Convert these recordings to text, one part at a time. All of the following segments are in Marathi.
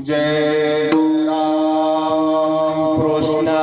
जय राम कृष्ण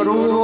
रूप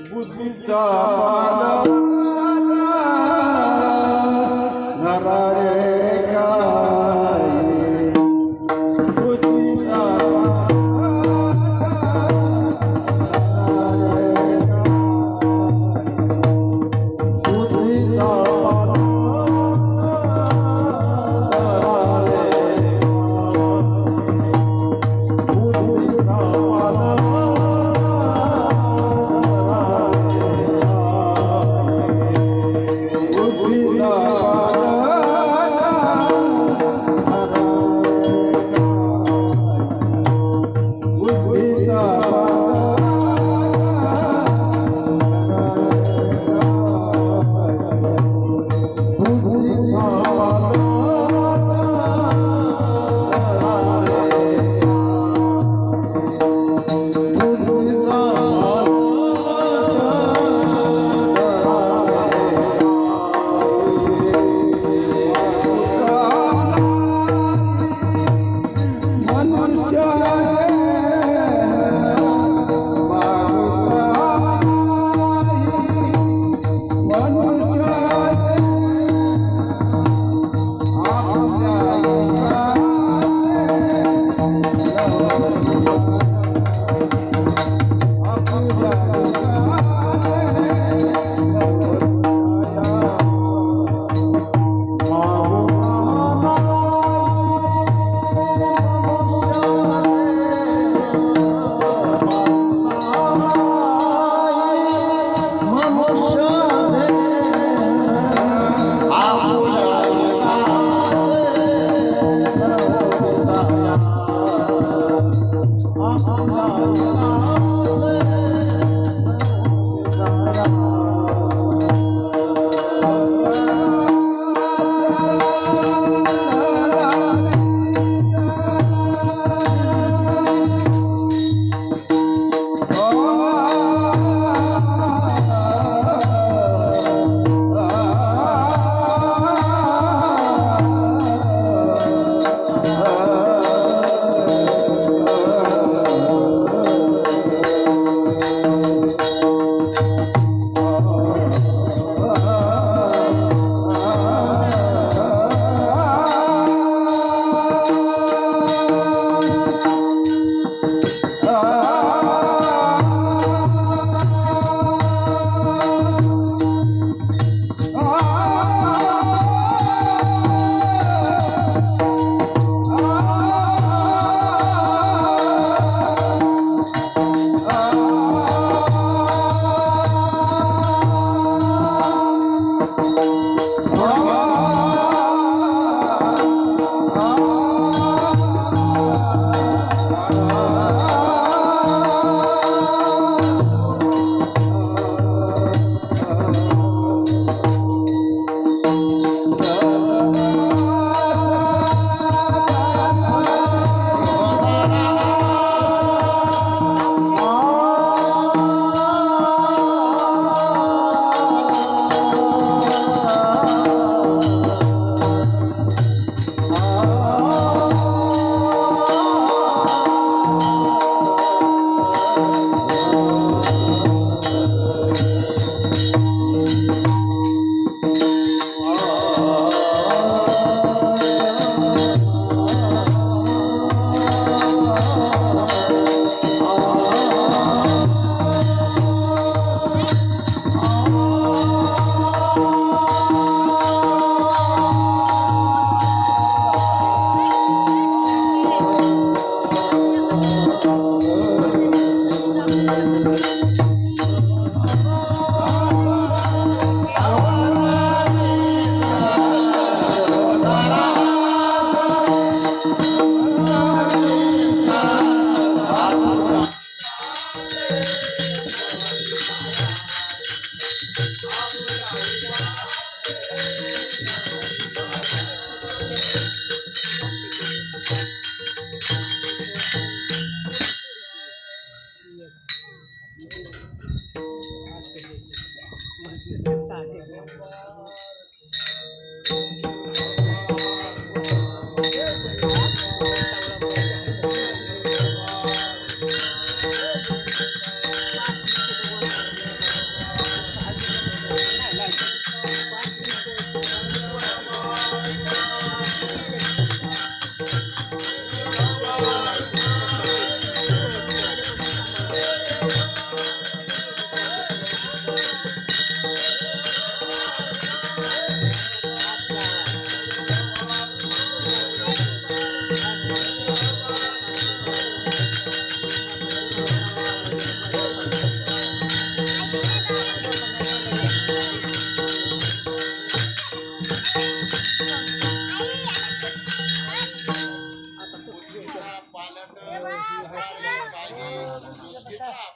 बुद्धीचा धरा रे काय बुद्धीचा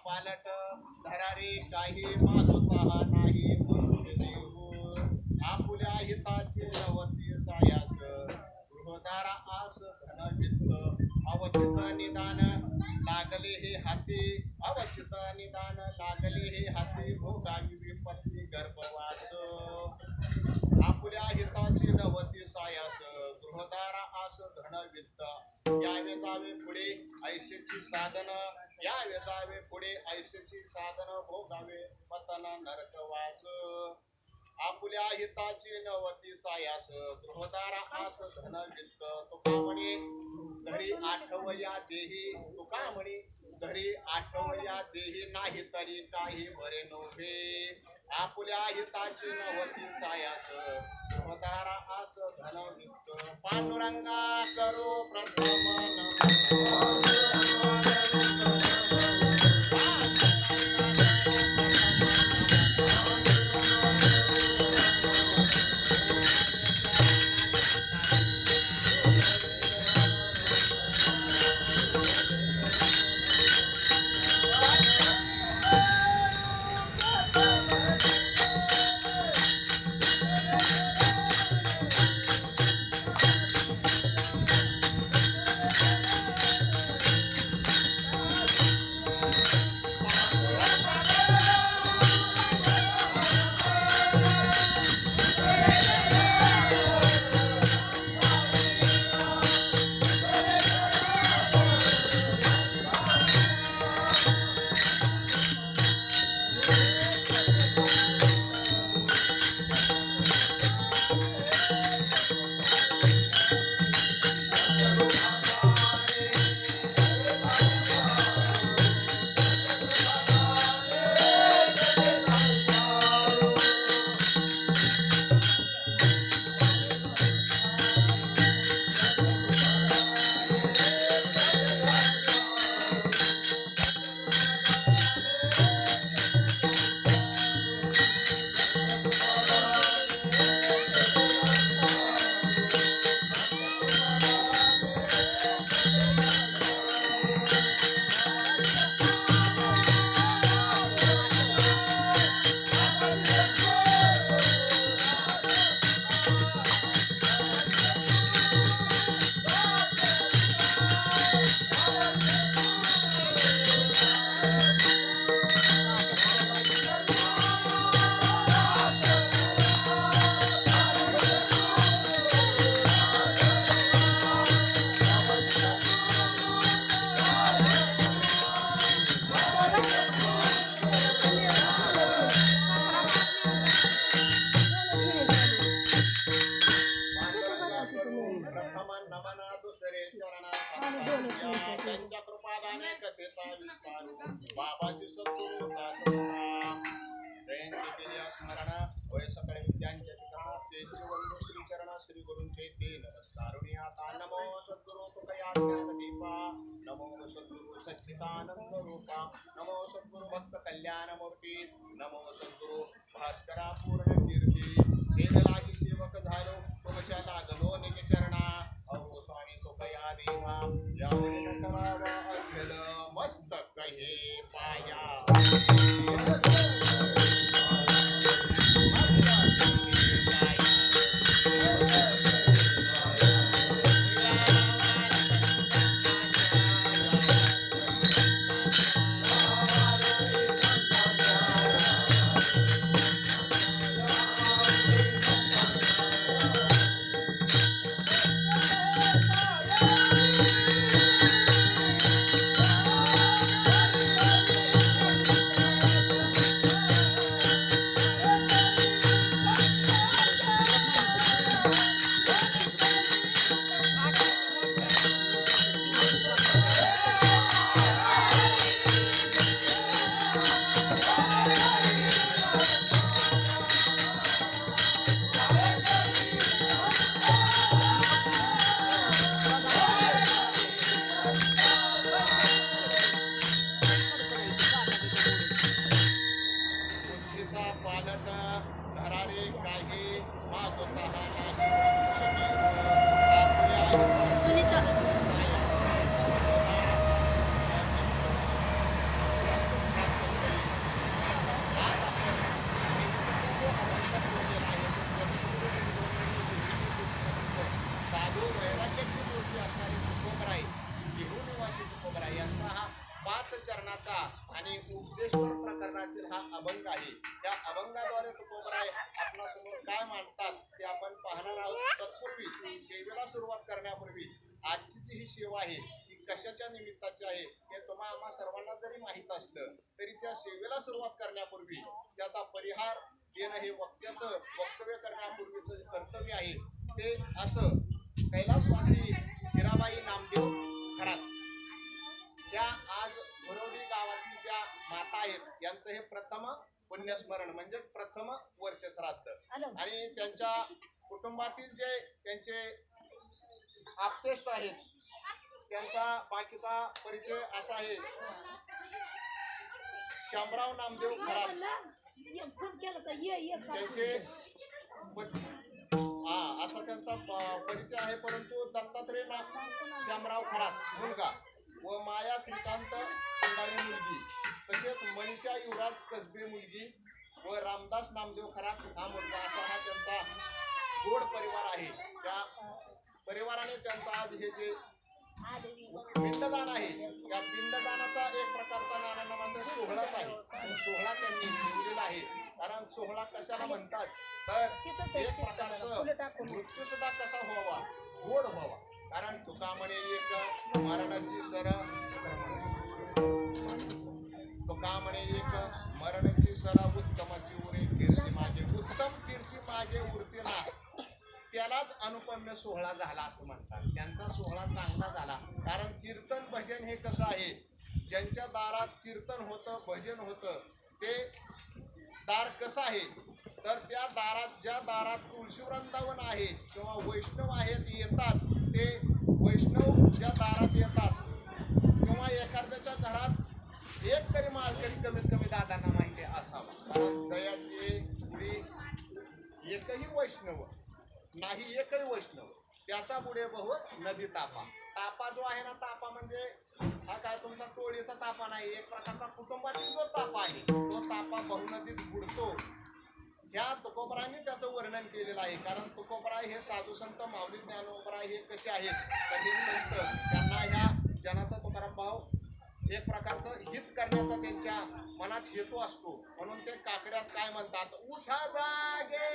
पालट धरारे काही मागता नाही मनुष्य देव आपुल्या हिताची नवती सायास गृहदारा आस धनवित्त अवचित निदान लागले हे हाती अवचित निदान लागले हे हाती भोगावी विपत्ती गर्भवास आपुल्या हिताची नवती सायास गृहदारा आस धनवित्त यावे जावे पुढे ऐशेची साधन यावे जावे पुढे ऐशेची साधन भोगावे पतन नरकवास आपुल्या हिताची नवती सायास गृहदारा आस धनवित्त तुका म्हणे घरी आठवया देही तुका म्हणे घरी आठवया देही नाही तरी काही बरे नव्हे आपुल्या हिताची नवती सायास गृहदारा आस धनवित्त पांडुरंगा करो प्रथम नमन त्यांच्या कृपादाने कथेचा विस्तार बाबाची सत्ता जयंती केली स्मरण होय सकळ विद्यांच्या ठिकाणा तेचे वंदू श्री चरण श्री गुरूंचे ते नमस्कारुणी आता नमो सद्गुरु तुकया ज्ञान दीपा नमो सद्गुरु सच्चिदानंद रूपा, नमो सद्गुरु भक्त कल्याण मूर्ती, नमो सद्गुरु भास्करा पूर्ण कीर्ती, सेज लागी सेवक झालो तुमच्या लागलो निज चरणा, अहो स्वामी कृपया देवा यावेळी न करावा अखेल मस्तक हे पाया. बुद्धीचा पालट धरारे काही मागोता हा नाही सुनीता साधू वैराग्याची मूर्ती असणारी तुकोबराय घेऊन निवासी तुकोबराय यांचा हा 5 चरणाचा आणि उपदेश्वर प्रकरणातील हा अभंग आहे. त्या अभंगाद्वारे तुकोबराय आपणासमोर काय मांडतात ते आपण पाहणार आहोत. तत्पूर्वी सेवेला सुरुवात करण्यापूर्वी आजची जी ही सेवा आहे ती कशाच्या निमित्ताची आहे हे आम्हा सर्वांना जरी माहीत असलं तरी त्या सेवेला सुरुवात करण्यापूर्वी त्याचा परिहार देणं हे वक्त्याचं वक्तव्य करण्यापूर्वीचं कर्तव्य आहे. ते असं कैलासवासी हिराबाई नामदेव खरात त्या आज मुरवडी गावातील ज्या माता आहेत यांचं हे प्रथम पुण्यस्मरण म्हणजे प्रथम वर्ष श्राद्ध आणि त्यांच्या कुटुंबातील जे त्यांचे आप्तेष्ट आहेत त्यांचा बाकीचा परिचय असा आहे. शामराव नामदेव खरात त्यांचे असा त्यांचा परिचय आहे, परंतु दत्तात्रय शामराव खरात मुलगा व माया श्रीकांत खंडाळी मुलगी, तसेच मनीषा युवराज कसबे मुलगी व रामदास नामदेव खरात हा मुलगा असा हा त्यांचा गोड परिवार आहे. त्या परिवाराने त्यांचा आज हे जे पिंडदान आहे त्या पिंडदानाचा एक प्रकारचा नानानामाचा सोहळाच आहे. तो सोहळा त्यांनी ठेवलेला आहे. कारण सोहळा कशाला म्हणतात तर एक प्रकारचं मृत्यू सुद्धा कसा व्हावा, गोड व्हावा. कारण तुका म्हणे एक मरणाची सर तुका म्हणे एक मरणाची सर उत्तमाची उरे कीर्ती मागे, उत्तम कीर्ती मागे उरते ना त्यालाच अनुपम्य सोहळा झाला असं म्हणतात. त्यांचा सोहळा चांगला झाला कारण कीर्तन भजन हे कसं आहे, ज्यांच्या दारात कीर्तन होतं भजन होतं ते दार कसं आहे तर त्या दारात ज्या दारात तुळशी वृंदावन आहे किंवा वैष्णव आहेत येतात, ते वैष्णव ज्या दारात येतात किंवा एखाद्याच्या घरात एक तरी मालकरी कमीत कमी दादांना माहिती असावा. कारण जयाचे पुढे एकही वैष्णव नाही, एकही वैष्णव त्याचा पुढे बहुत नदी तापा. तापा जो आहे ना, तापा म्हणजे हा काय तुमचा टोळीचा तापा नाही, एक प्रकारचा कुटुंबातील जो तापा आहे तो तापा बहुनदीत बुडतो. ह्या तुकोबरायांनी त्याचं वर्णन केलेलं आहे. कारण तुकोबराय हे साधू संत माऊली ज्ञानोबराय हे कसे आहेत कधी संत त्यांना ह्या जनाचा तुकाराम भाव एक प्रकारचं हित करण्याचा त्यांच्या मनात हेतू असतो. म्हणून ते काकड्यात काय म्हणतात, उठा जागे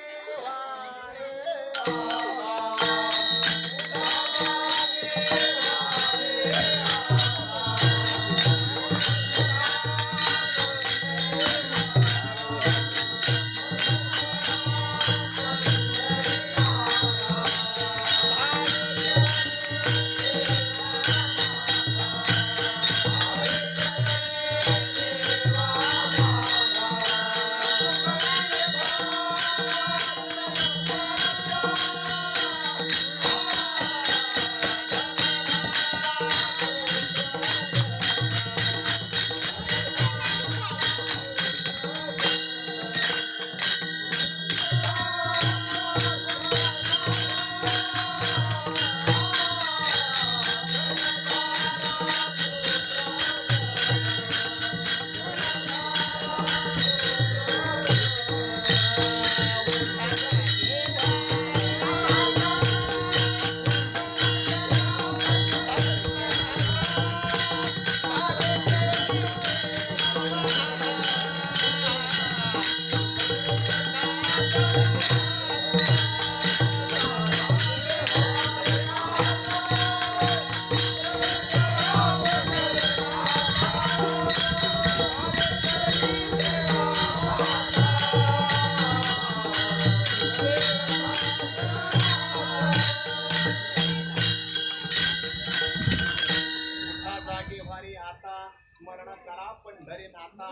पंढरी नाथा,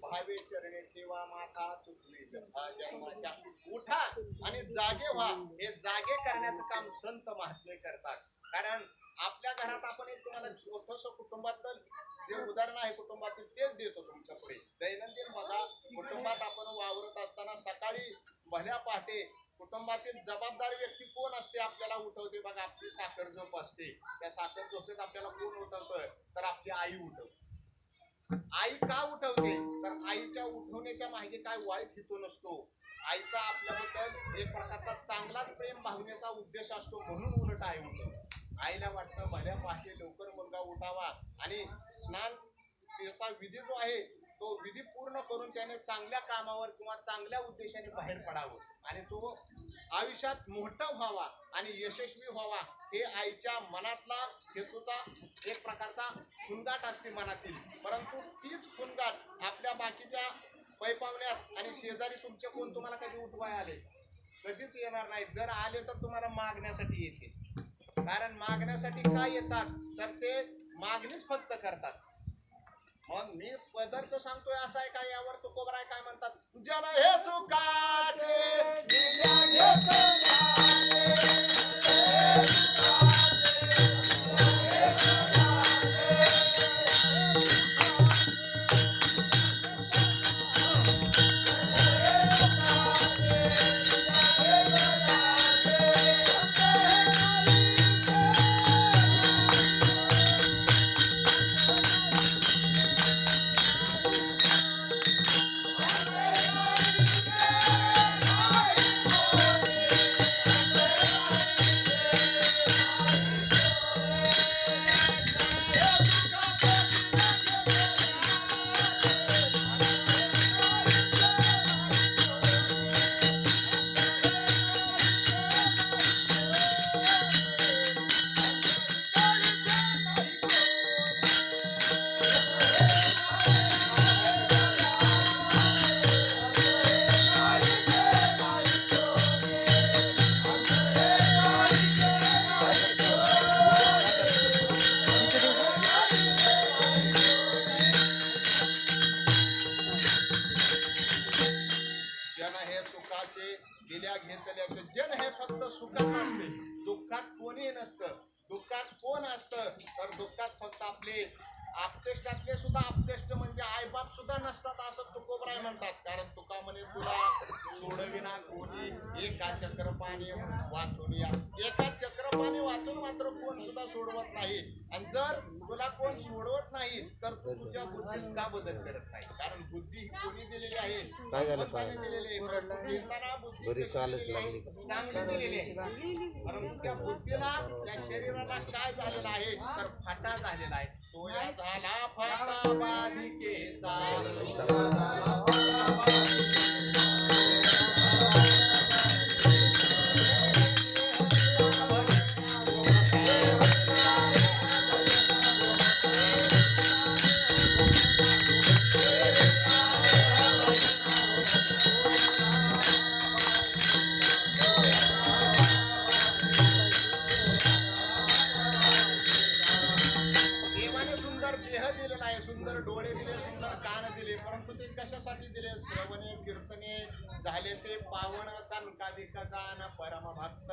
भावे चरणे ठेवा माथा, चुकली जन्मा जन्माच्या. उठा आणि जागे व्हा. हे जागे करण्याचं काम संत महात्मे करतात. कारण आपल्या घरात आपण एक तुम्हाला छोटस कुटुंबातलं जे उदाहरण आहे कुटुंबातील तेच देतो तुमच्या पुढे. दैनंदिन बघा, कुटुंबात आपण वावरत असताना सकाळी भल्या पहाटे कुटुंबातील जबाबदार व्यक्ती कोण असते आपल्याला उठवते बघा. आपली साखर झोप असते. त्या साखर झोपेत आपल्याला कोण उठवतं तर आपली आई उठवते. आई का उठवते तर आईच्या उठवण्याच्या मागे काय वाईट हेतू नसतो. आईचा आपल्याबद्दल एक प्रकारचा चांगलाच प्रेम भावनेचा उद्देश असतो म्हणून उलट आई उठवते. आईला वाटतं भल्या पहाटे लवकर मुलगा उठावा आणि स्नान त्याचा विधी जो आहे तो विधी पूर्ण करून त्याने चांगल्या कामावर किंवा चांगल्या उद्देशाने बाहेर पडावं आणि तो आयुष्यात मोठा व्हावा आणि यशस्वी व्हावा. हे आईच्या मनातला हेतूचा एक प्रकारचा खुणगाट असते मनातील. परंतु तीच खुणगाट आपल्या बाकीच्या पैपावण्यात आणि शेजारी तुमचे कोण तुम्हाला कधी उठवाय आले कधीच येणार नाही. जर आले तर तुम्हाला मागण्यासाठी येते. कारण मागण्यासाठी काय येतात तर ते मागणीच फक्त करतात. मग मी पदार्थ सांगतोय असा आहे काय यावर तुकोबराय काय म्हणतात, जन हे चुकाचे दिल्या घेतल्याचे. जन हे फक्त सुखात नसते, दुःखात कोणी नसतं. दुःखात कोण असतं तर दुःखात फक्त आपले आपतेष्टातले सुद्धा आपतेष्ट म्हणजे आईबाप सुद्धा नसतात असं तुकोबराय म्हणतात. कारण तुका म्हणे तुला सोडविना कोणी एका चक्रपाणी वाचून या. एका चक्रपाणी वाचून मात्र कोण सुद्धा सोडवत नाही. आणि जर तुला कोण सोडवत नाही तर तू तुझ्या बुद्धीत का बदल करत नाही. कारण बुद्धी कोणी दिलेली आहे, भगवंताने दिलेली आहे. बुद्धी चांगली दिलेली आहे. परंतु त्या बुद्धीला त्या शरीराला काय झालेलं आहे तर फाटा झालेला आहे. तो या झाला फाटा बाधिकेचा. सुंदर डोळे दिले, सुंदर कान दिले, परंतु ते कशासाठी दिले. श्रवणे कीर्तने झाले ते पावन, संकाधिक जान परम भक्त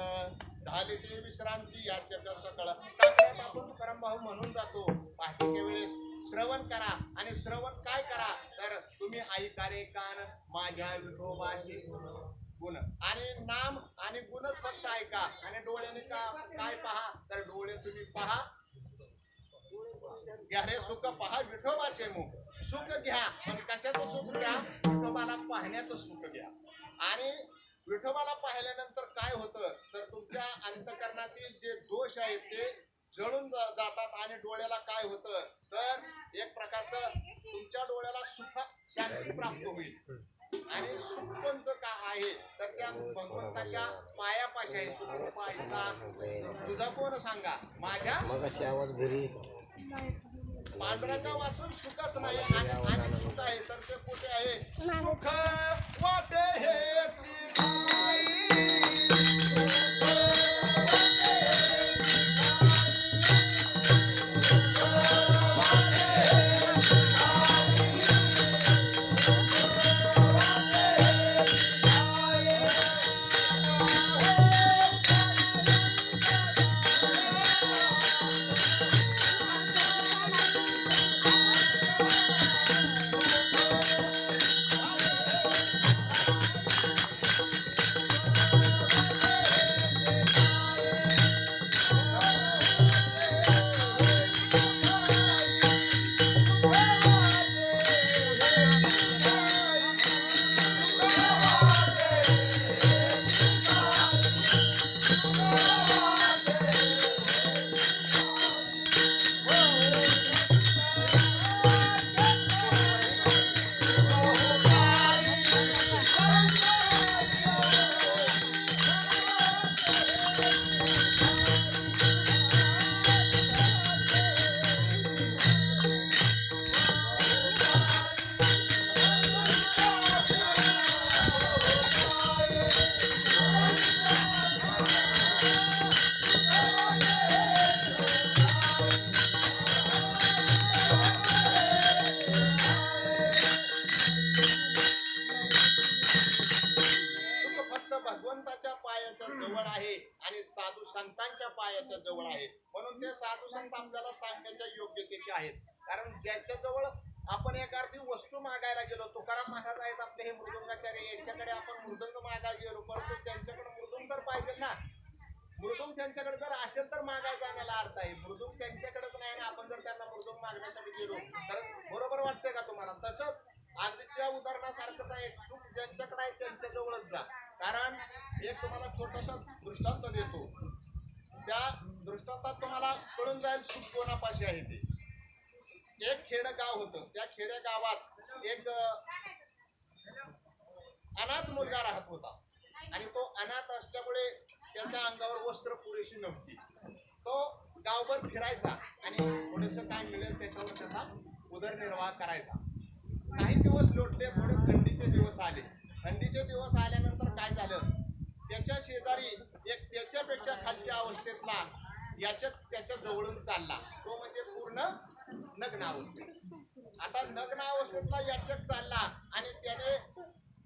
झाले ते विश्रांती. याचक सकळ आपण परमभाऊ म्हणून जातो. पहाटेच्या वेळेस श्रवण करा आणि श्रवण काय करा तर तुम्ही ऐका रे कान माझ्या विठोबाचे गुण आणि नाम आणि गुणच फक्त ऐका. आणि डोळ्याने काय पहा तर डोळे तुम्ही पहा घ्या रे सुख पहा विठोबाचे मुख. सुख घ्या पण कशाचं सुख घ्या, विठोबाला पाहण्याचं सुख घ्या. आणि विठोबाला पाहिल्यानंतर काय होतं तर तुमच्या अंतकरणातील जे दोष आहेत ते जळून जातात. आणि डोळ्याला काय होतं तर एक प्रकारचं तुमच्या डोळ्याला सुख शांती प्राप्त होईल. आणि सुख कोणतं का आहे तर त्या भगवंताच्या पायापाशी आहे. सुख पाहायचा तुझा कोण सांगा माझ्या पांडुरंगा वाचून सुखच नाही. आणि सुख आहे तर ते कुठे आहे. सुख वाटे हेची पायाच्या जवळ आहे आणि साधू संतांच्या पायाच्या जवळ आहे. म्हणून ते साधू संत आपल्याला सांगण्याच्या योग्यतेचे आहेत. कारण ज्याच्या जवळ आपण एखादी वस्तू मागायला गेलो, तुकाराम महाराज आहेत आपले हे मृदुंगाचार्य, यांच्याकडे आपण मृदुंग मागायला गेलो, परंतु त्यांच्याकडे मृदुंग तर पाहिजे ना. मृदुंग त्यांच्याकडे जर असेल तर मागायला जाण्याला अर्थ आहे. मृदुंग त्यांच्याकडेच नाही ना, आपण जर त्यांना मृदुंग मागण्यासाठी गेलो तर बरोबर वाटतंय का तुम्हाला? तसंच अगदी त्या उदाहरणासारखंच आहे, सुख ज्यांच्याकडे आहे त्यांच्या जवळच जा. कारण एक तुम्हाला छोटासा दृष्टांत देतो, त्या दृष्टांतात तुम्हाला कळून जाईल सुख कोणापाशी आहे ते. एक खेडगाव होतं, त्या खेडेगावात एक अनाथ मुलगा राहत होता आणि तो अनाथ असल्यामुळे त्याच्या अंगावर वस्त्र पुरेशी नव्हती. तो गावभर फिरायचा आणि थोडेस काय मिळेल त्याच्यावर त्याचा उदरनिर्वाह करायचा. काही दिवस लोटले, थोडे थंडीचे दिवस आले. थंडीचे दिवस आल्यानंतर काय झालं, त्याच्या शेजारी एक त्याच्यापेक्षा खालच्या अवस्थेतला त्याच्या जवळून चालला. तो म्हणजे पूर्ण नग्न अवस्थेत. आता नग्न अवस्थेतला याचक चालला आणि त्याने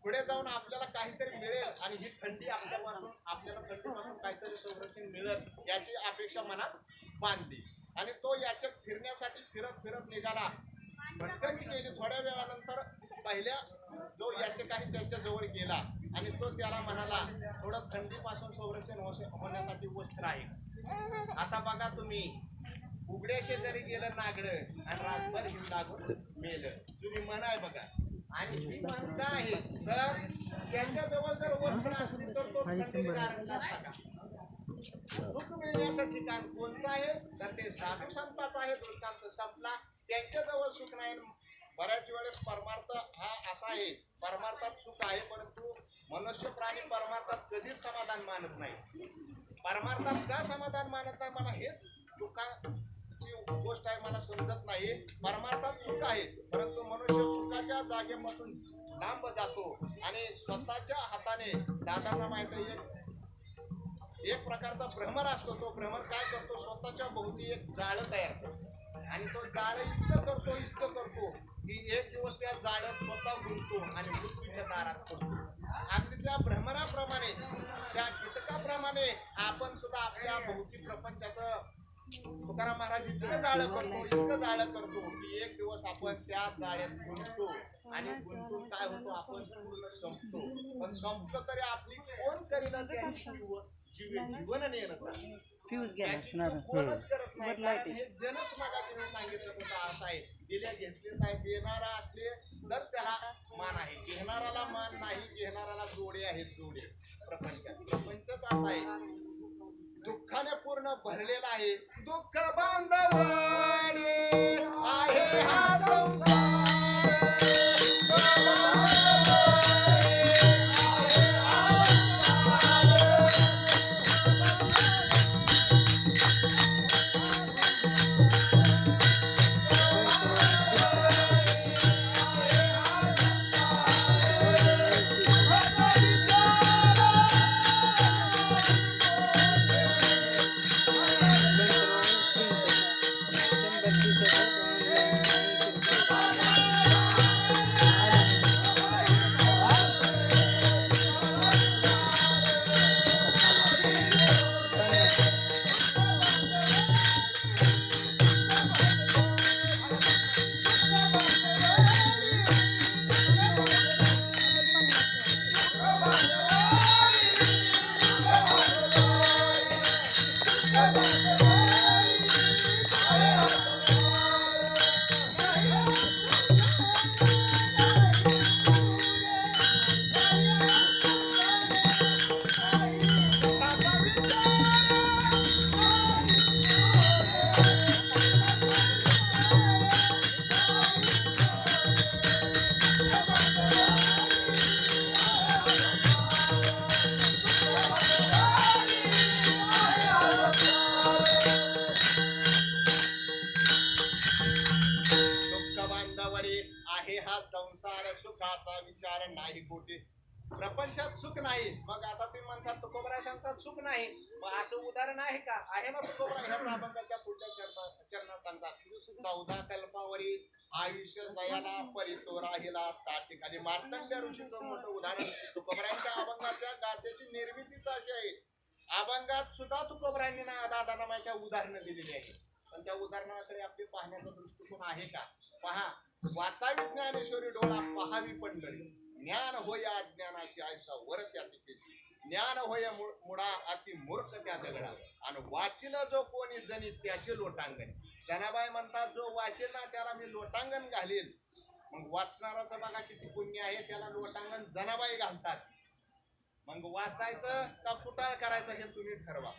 पुढे जाऊन आपल्याला काहीतरी मिळेल आणि ही थंडी आपल्याला थंडीपासून काहीतरी संरक्षण मिळेल याची अपेक्षा मनात बांधली आणि तो याचक फिरण्यासाठी फिरत फिरत निघाला. भटकंती केली. थोड्या वेळानंतर पहिल्या जो याचक आहे त्याच्या जवळ गेला आणि तो त्याला म्हणाला, थोडं थंडीपासून संरक्षण होण्यासाठी वस्त्र आहे. आता बघा तुम्ही, उघड्या शेजारी गेलं नागडं आणि रातभर हिंदागून मेलं. तुम्ही म्हण आहे बघा. आणि ही म्हण काय आहे, तर त्याच्याजवळ जर वस्त्र असली तर तो थंडीने गारठला असता का? सुख मिळण्याचं ठिकाण कोणतं आहे, तर ते साधू संतांचं आहे. दृष्टांत संपला. त्यांच्याजवळ सुख नाही. बऱ्याच वेळेस परमार्थ हा असा आहे, परमार्थात सुख आहे, परंतु मनुष्य प्राणी परमार्थात कधीच समाधान मानत नाही. परमार्थात का समाधान मानत नाही, मला हेच सुखाची गोष्ट आहे, मला समजत नाही. परमार्थात सुख आहे, परंतु मनुष्य सुखाच्या जागेपासून लांब जातो आणि स्वतःच्या हाताने, दादांना माहित आहे, एक प्रकारचा भ्रमर असतो. तो भ्रमर काय करतो, स्वतःच्या भोवती एक जाळं तयार करतो आणि तो जाळं इतकं करतो की एक दिवस त्या जाळ्यात स्वतः गुंततो आणि पृथ्वीच्या दारात पडतो. अगदी त्या भ्रमराप्रमाणे, त्या कीटकाप्रमाणे आपण सुद्धा आपल्या भौतिक प्रपंचाचं, तुकाराम महाराज इतकं जाळं करतो की एक दिवस आपण त्या जाळ्यात गुंततो आणि गुंतून काय होतो, आपण पूर्ण संपतो. पण संपलं तरी आपली कोण करील जीवन नेणं फ्यूज गेला असणार. कोणच करत नाही. कारण हे जनच मागा तुम्ही सांगितलं तसं असं आहे, दिल्या घेतले नाही. देणारा असले तर त्याला मान आहे, घेणाराला मान नाही. घेणाराला जोडे आहेत, जोडे. प्रपंचच असा आहे, दुःखाने पूर्ण भरलेला आहे. दुःख बांधवाने आहे हा संसार. आहे हा संसार, सुखाचा विचार नाही कोठे. प्रपंचात सुख नाही. मग आता तुम्ही म्हणतात तुकोबराय सांगतात सुख नाही, मग असं उदाहरण आहे का? आहे ना तुकोबराय ह्याचा अभंगाच्या पुढच्या चरणात सांगतात 14 कल्पावरी आयुष्य जयाला परितो राहिला ताठिकाणी. मार्तंड्य ऋषीचं मोठं उदाहरण तुकोबरायांच्या अभंगाच्या गाथेची निर्मितीच अशी आहे. अभंगात सुद्धा तुकोबरायांनी दादानामाच्या उदाहरणं दिलेली आहे, पण त्या उदाहरणाकडे आपले पाहण्याचा दृष्टिकोन आहे का? पहा, वाचावी ज्ञानेश्वरी डोळा पहावी पंढरी, ज्ञान होय अज्ञानाची आयसा वर त्या टिकेची, ज्ञान होय मुळा अति मूर्ख त्या दगडा, आणि वाचिल जो कोणी जनी त्याचे लोटांगण. जनाबाई म्हणतात जो वाचेल ना त्याला मी लोटांगण घालील. मग वाचणाराचं बघा किती पुण्य आहे, त्याला लोटांगण जनाबाई घालतात. मग वाचायचं का कुटाळ करायचं हे तुम्ही ठरवा.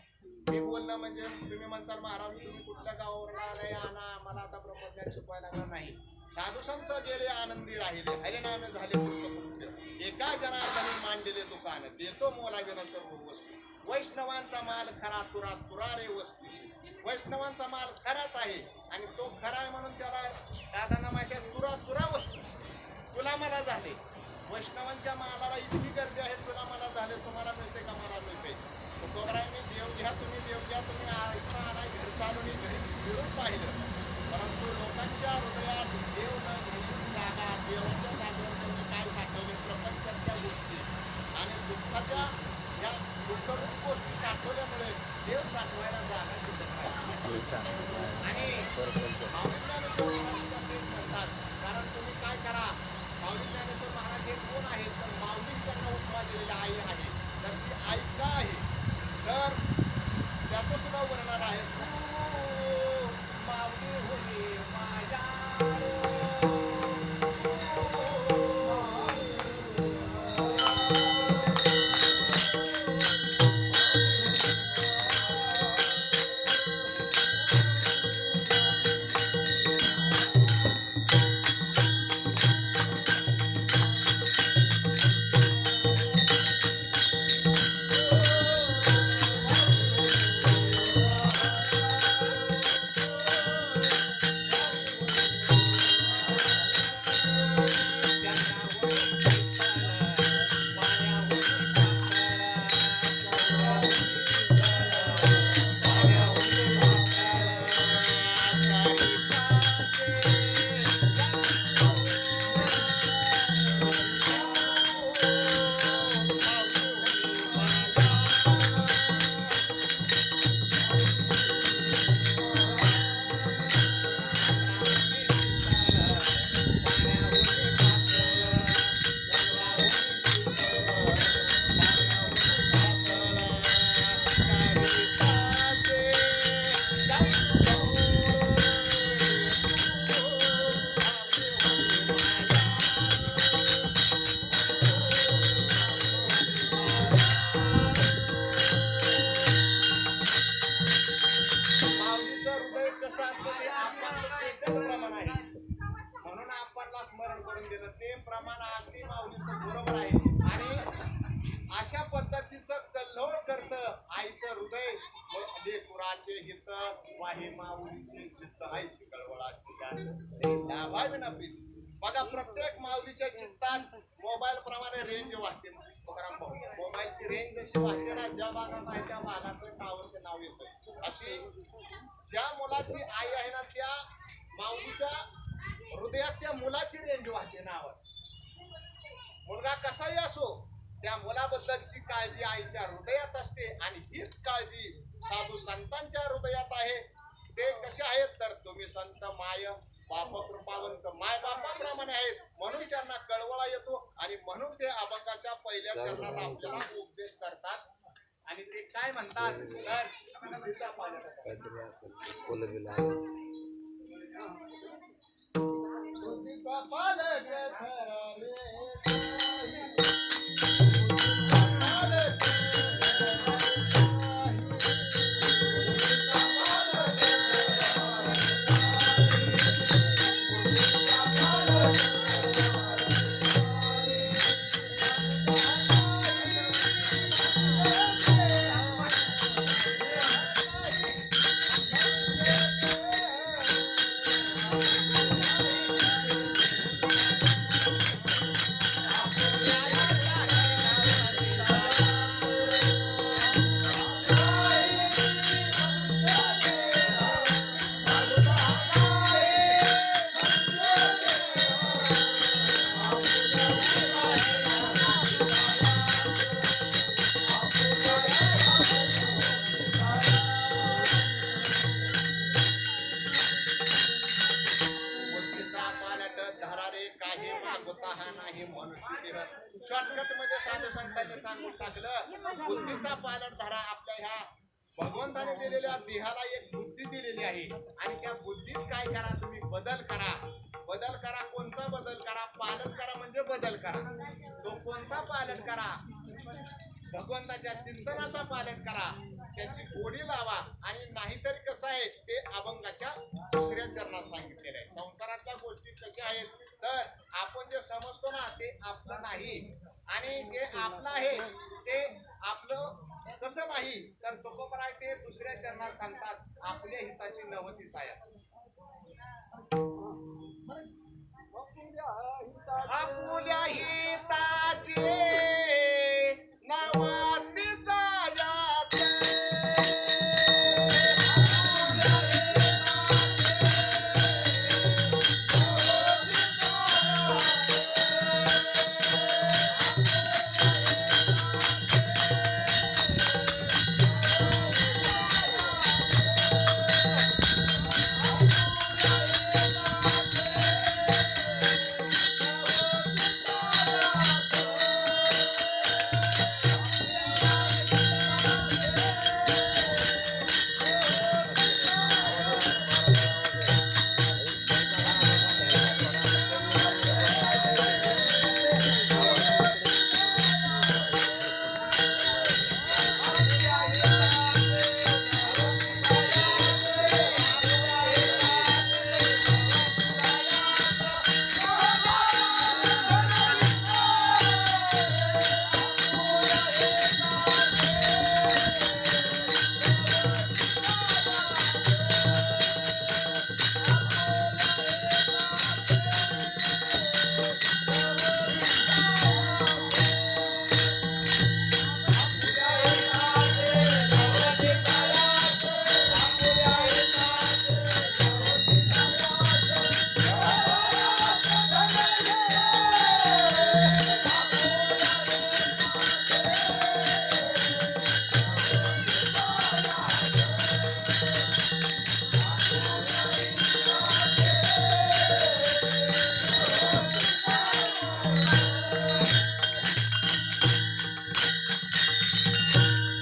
मी बोलणं म्हणजे तुम्ही म्हणताल महाराज तुम्ही कुठल्या गावावर आलाय आणा मला आता ब्रह्मज्ञान शिकवायला लागणार नाही. साधू संत गेले आनंदी राहिले, हरिनामे झाले पुस्तक एका जनार्दनी मांडले दुकान, देतो मोलाविना सर्व वस्तू. वैष्णवांचा माल खरा तुरा तुरा रे वस्तू. वैष्णवांचा माल खराच आहे आणि तो खरा आहे म्हणून त्याला दादांना माहिती आहे तुरा तुरा वस्तू. तुला मला झाले, वैष्णवांच्या मालाला इतकी गर्दी आहे, तुला मला झाले, तुम्हाला मिळते का मला मिळते. तुकोबरायांनी देव घ्या तुम्ही देव घ्या तुम्ही ऐकून आला घरी चालून घरी फिरून पाहिलं, परंतु लोकांच्या हृदयात देव न घेण्याची जागा, देवाच्या जागेवर त्यांनी काय साठवले प्रपंचाच्या गोष्टी आणि दुःखाच्या या दुःखरूप गोष्टी साठवल्यामुळे देव साठवायला जागा शिल्लक राहिली. आणि माऊली ज्ञानेश्वर महाराज तेच म्हणतात, कारण तुम्ही काय करा, माऊली ज्ञानेश्वर महाराज हे कोण आहेत तर माऊली त्यांना उपमा दिलेली आई आहे. तर ती आई का आहे तर त्याचं सुद्धा वर्णन आहे. माऊली होई माझ्या बघा प्रत्येक माऊलीच्या चित्तात मोबाईल प्रमाणे रेंज वाहते. मोबाईलची रेंज जशी वाहते ना, ज्या भागात आहे त्या भागाचं टावरचं नाव येतं. अशी ज्या मुलाची आई आहे ना त्या माऊलीच्या हृदयात त्या मुलाची रेंज वाहते नावात. मुलगा कसाही असो त्या मुलाबद्दलची काळजी आईच्या हृदयात असते आणि हीच काळजी साधू संतांच्या हृदयात आहे. ते कसे आहेत तर तुम्ही संत माय बाप कृपावंत माय बापाप्रमाणे आहेत म्हणून त्यांना कळवळा येतो आणि म्हणून ते अभंगाच्या पहिल्या चरणात आपल्याला उपदेश करतात. आणि ते काय म्हणतात हा नाही मनुष्य देह. शॉर्टकट मध्ये साधू संतांनी सांगून टाकलं, बुद्धीचा पालन धरा. आपल्या ह्या भगवंताने दिलेल्या देहाला एक बुद्धी दिलेली आहे आणि त्या बुद्धीत काय करा, तुम्ही बदल करा. बदल करा. कोणता बदल करा? पालन करा म्हणजे बदल करा. तो कोणता पालन करा? भगवंताच्या चिंतनाचा पालन करा, त्याची गोडी लावा. आणि नाहीतरी कसं आहे ते अभंगाच्या दुसऱ्या चरणात सांगितलेलं आहे. संसारातल्या गोष्टी कशा आहेत तर आपण जे समजतो ना ते आपलं नाही आणि जे आपलं आहे ते आपलं कसं नाही. तर तुकोबराय ते दुसऱ्या चरणात सांगतात आपल्या हिताची नवती साया.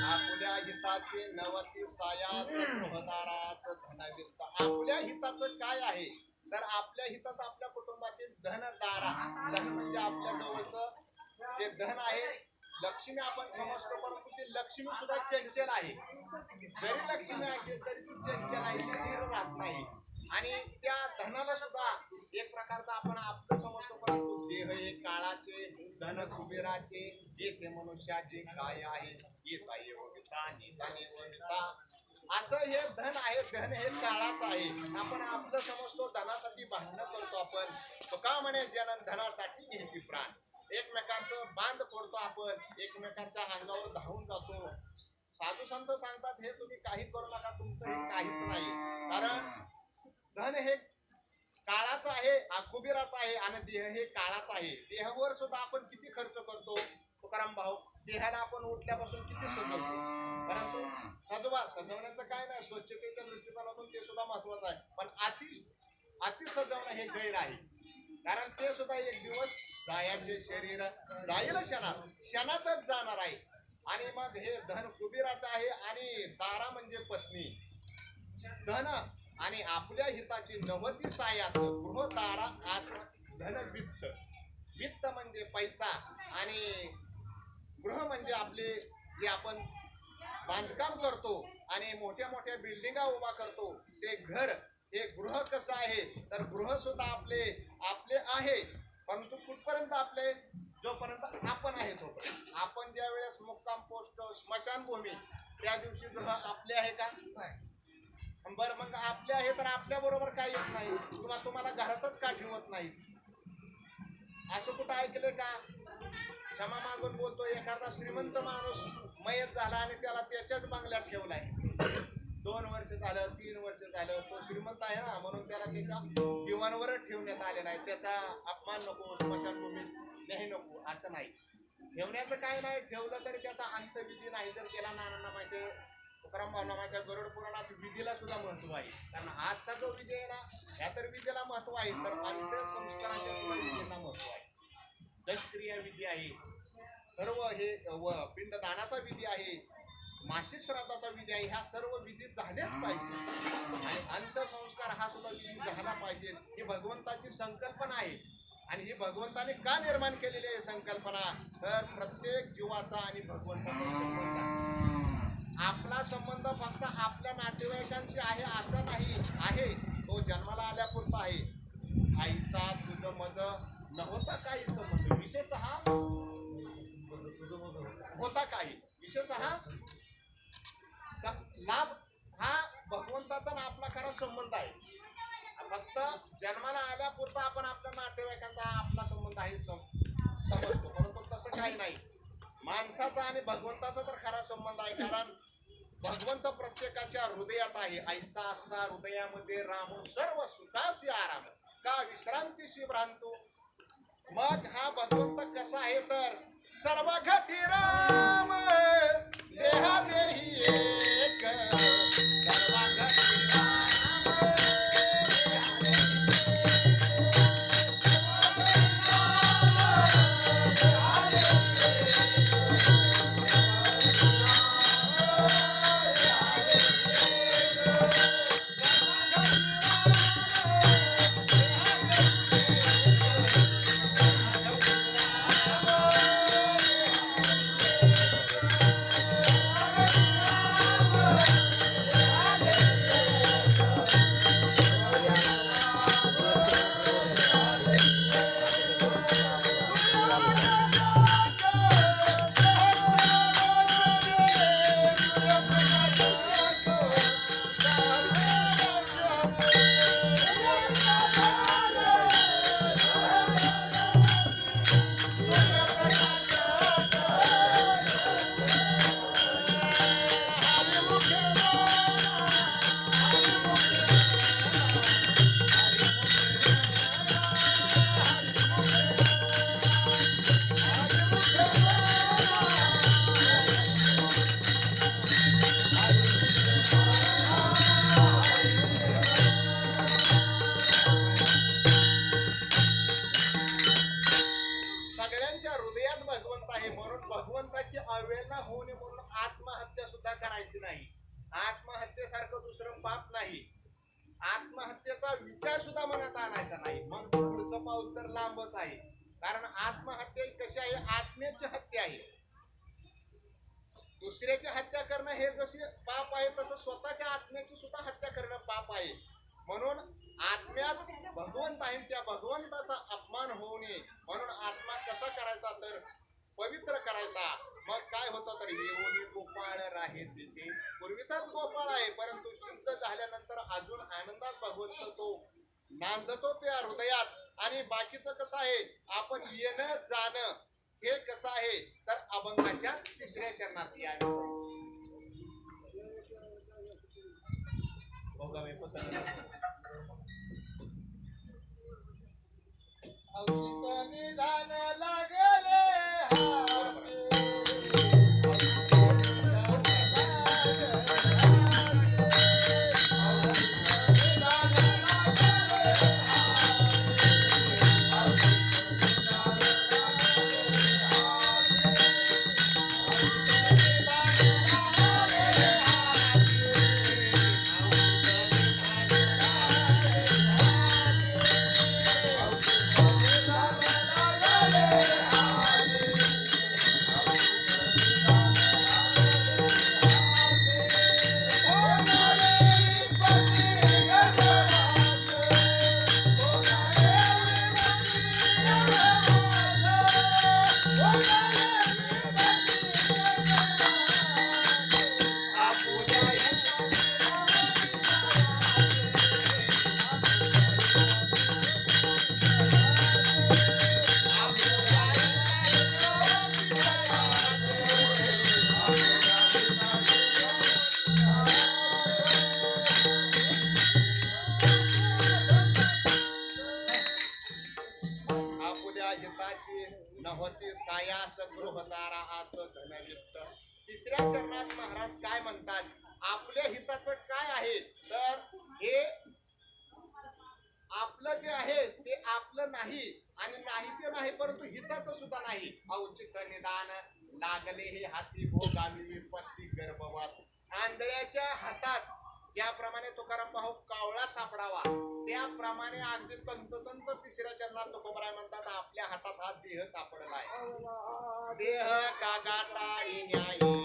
आपल्या हिताची नवती साया. नवती सायास गृहदारास धनवित्त. आपल्या हिताचं काय आहे तर आपल्या हिताचं आपल्या कुटुंबातील धनदारा. धन म्हणजे आपल्या जवळचं जे धन आहे. लक्ष्मी आपण समजतो परंतु ती लक्ष्मी सुद्धा चंचल आहे. जरी लक्ष्मी असेल तरी ती चंचल आहे, स्थिर राहत नाही. आणि त्या धनाला सुद्धा एक प्रकारचा आपण आपलं समजतो परंतु देह हे काळाचे, धन कुबेराचे, येथे मनुष्याचे काय आहे येत आहे वविता निधाने वविता. असं हे धन आहे. धन हे काळाचं आहे. आपण आपलं समजतो धनासाठी भांडणं करतो आपण. तो का म्हणे जन धनासाठी घेती प्राण. एकमेकांचं बांध फोडतो आपण, एकमेकांच्या अंगावर धावून जातो. साधू संत सांगतात हे तुम्ही काही करू नका, तुमचं हे काहीच नाही. कारण धन हे काळाचं आहे, कुबेराचं आहे आणि देह हे काळाचं आहे. देहावर सुद्धा आपण किती खर्च करतो तुकाराम भाऊ. देहाला आपण उठल्यापासून किती सजवतो, परंतु सजवण्याचं काय नाही, स्वच्छतेच्या दृष्टिकोनातून ते सुद्धा महत्वाचं आहे. पण अति सजवणं हे गैर आहे. कारण ते सुद्धा एक दिवस जायाचे. शरीर जाईल क्षणातच जाणार आहे. आणि मग हे धन कुबेराचं आहे आणि दारा म्हणजे पत्नी. धन आणि आपल्या हिताची नवती सायास गृहदारा आज धन वित्त. वित्त म्हणजे पैसा आणि गृह म्हणजे आपले जे आपण बांधकाम करतो आणि मोठ्या मोठ्या बिल्डिंगा उभा करतो ते घर. हे गृह कसं आहे तर गृह सुद्धा आपले आहे परंतु कुठपर्यंत आपले, जोपर्यंत आपण आहे तोपर्यंत. आपण ज्या वेळेस मुक्काम पोस्ट स्मशानभूमी त्या दिवशी गृह आपले आहे का? बरं मग आपले आहे तर आपल्या बरोबर काय येत नाही किंवा तुम्हाला घरातच का ठेवत नाही? असं कुठं ऐकलंय का? क्षमा मागून बोलतो, एखादा श्रीमंत माणूस मयत झाला आणि त्याला त्याच्याच बंगल्यात ठेवलाय. 2 वर्ष झालं, 3 वर्ष झालं, तो श्रीमंत आहे ना म्हणून त्याला त्याच्या दिवाणवरच ठेवण्यात आले नाही. त्याचा अपमान नको, स्मशानभूमीत नाही नको असं नाही. ठेवण्याचं काय नाही, ठेवलं तरी त्याचा अंतविधी नाही. जर त्याला नानांना माहिती, तुकाराम भावना माझ्या गरुड पुराणात विधीला सुद्धा महत्व आहे. कारण आजचा जो विधी आहे ना या तर विधीला महत्व आहे, तर अंत्यसंस्काराच्या सुद्धा विधीला महत्व आहे. दशक्रिया विधी आहे, सर्व हे पिंडदानाचा विधी आहे, मासिक श्राद्धाचा विधी आहे, ह्या सर्व विधी झालेच पाहिजे आणि अंत्यसंस्कार हा सुद्धा विधी झाला पाहिजे. ही भगवंताची संकल्पना आहे आणि ही भगवंताने का निर्माण केलेली आहे संकल्पना, तर प्रत्येक जीवाचा आणि भगवंताचा संबंध आहे. आपला संबंध फक्त आपल्या नातेवाईकांशी आहे असं नाही आहे, तो जन्माला आल्यापुरता आहे. आईचा तुझं माझं नव्हता काही संबंध, विशेषतः होता काही, विशेषतः लाभ हा भगवंताचा आणि आपला खरा संबंध आहे. फक्त जन्माला आल्यापुरता आपण आपल्या नातेवाईकांचा आपला संबंध आहे समजतो, परंतु तसं काही नाही. माणसाचा आणि भगवंताचा तर खरा संबंध आहे, कारण भगवंत प्रत्येकाच्या हृदयात आहे. ऐसा असता हृदयामध्ये रामू सर्व सुखासी आराम, का विश्रांतीशी भ्रांतो. मग हा भगवंत कसा आहे तर सर्व घटी राम देहा देही एक, सर्व घटी राम देहा सगळ्यांच्या हृदयात भगवंत आहे, म्हणून भगवंताची अवहेलना होऊ नये म्हणून आत्महत्या सुद्धा करायची नाही. आत्महत्येसारखं दुसरं पाप नाही. आत्महत्येचा विचार सुद्धा मनात आणायचा नाही. मग पुढचं पाऊल तर लांबच आहे, कारण आत्महत्या कशी आहे, आत्म्याची हत्या आहे. दुसऱ्याची हत्या करणं हे जसे पाप आहे, तसं स्वतःच्या आत्म्याची सुद्धा हत्या करणं पाप आहे. म्हणून आत्म्यात भगवंत आहे, त्या भगवंताचा अपमान होऊ नये म्हणून आत्मा कसा करायचा तर पवित्र करायचा. मग काय होतं तर येऊन गोपाळ राहे तिथे, पूर्वीचाच गोपाळ आहे, परंतु शुद्ध झाल्यानंतर अजून आनंदात भगवंत तो नांदतो त्या हृदयात. आणि बाकीचं कसं आहे, आपण येणं जाणं हे कसं आहे तर अभंगाच्या तिसऱ्या चरणात यावे. निधान लागले नव्हती सायास गृहदारा आस धनवित्त. तिसऱ्या चरणात महाराज काय म्हणतात, आपल्या हिताचं काय आहे तर हे आपलं जे आहे ते आपलं नाही आणि नाही ते नाही परंतु हिताचं सुद्धा नाही. औचित्य निदान लागले हे हाती भोगावी विपत्ती गर्भवास. आंधळ्याच्या हातात ज्याप्रमाणे तुकाराम भाऊ कावळा सापडावा त्याप्रमाणे अगदी तंतोतंत तिसऱ्या चरणात तुकोबराय म्हणतात आपल्या हातात हा देह सापडला आहे. देह कागाटा न्यायी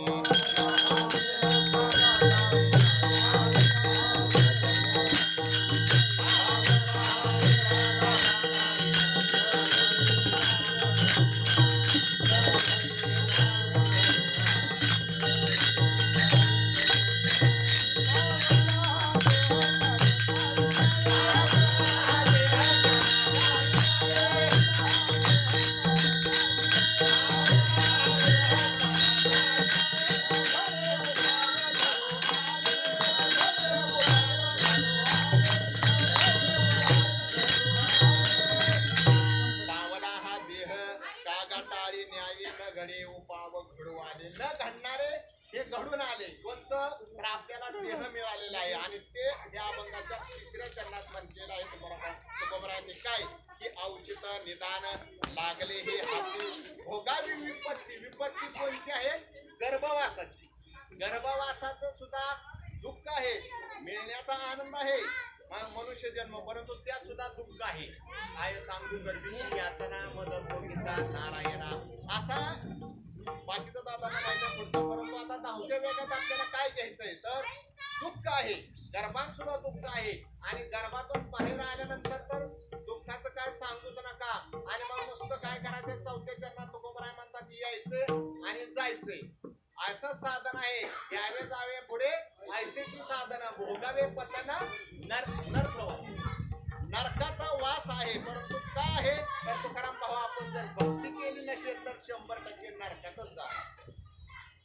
घडे उपाव घडू आले न घडणारे हे घडून आले कोणतं तर आपल्याला देह मिळालेला आहे आणि ते या अभंगाच्या तिसऱ्या चरणात म्हटलेलं आहे. तुकोबरायांनी काय की औचित निदान लागले हे हाती भोगावी विपत्ती. विपत्ती कोणची आहे? गर्भवासाची. गर्भवासाचं सुद्धा दुःख आहे, मिळण्याचा आनंद आहे मनुष्य जन्म परंतु त्यात सुद्धा दुःख आहे. आय सांगू गर्भीची यातना मदन गोविंदा नारायणा असा बाकीचं दादांना माहिती पडतं. परंतु आता 10व्या वेगात आपल्याला काय घ्यायचंय तर दुःख आहे, गर्भात सुद्धा दुःख आहे आणि गर्भातून बाहेर आल्यानंतर तर दुःखाचं काय सांगूच नका. आणि मग नुसतं काय करायचं 4थ्या चरणात तुकोबराय म्हणतात यायचंय आणि जायचंय असं साधन आहे. यावे जावे पुढे ऐसेची साधन भोगावे पतना नरक नरकाचा वास आहे. परंतु काय आहे तर तुकाराम भाऊ आपण जर भक्ती केली नसेल तर 100% नरकातच जा.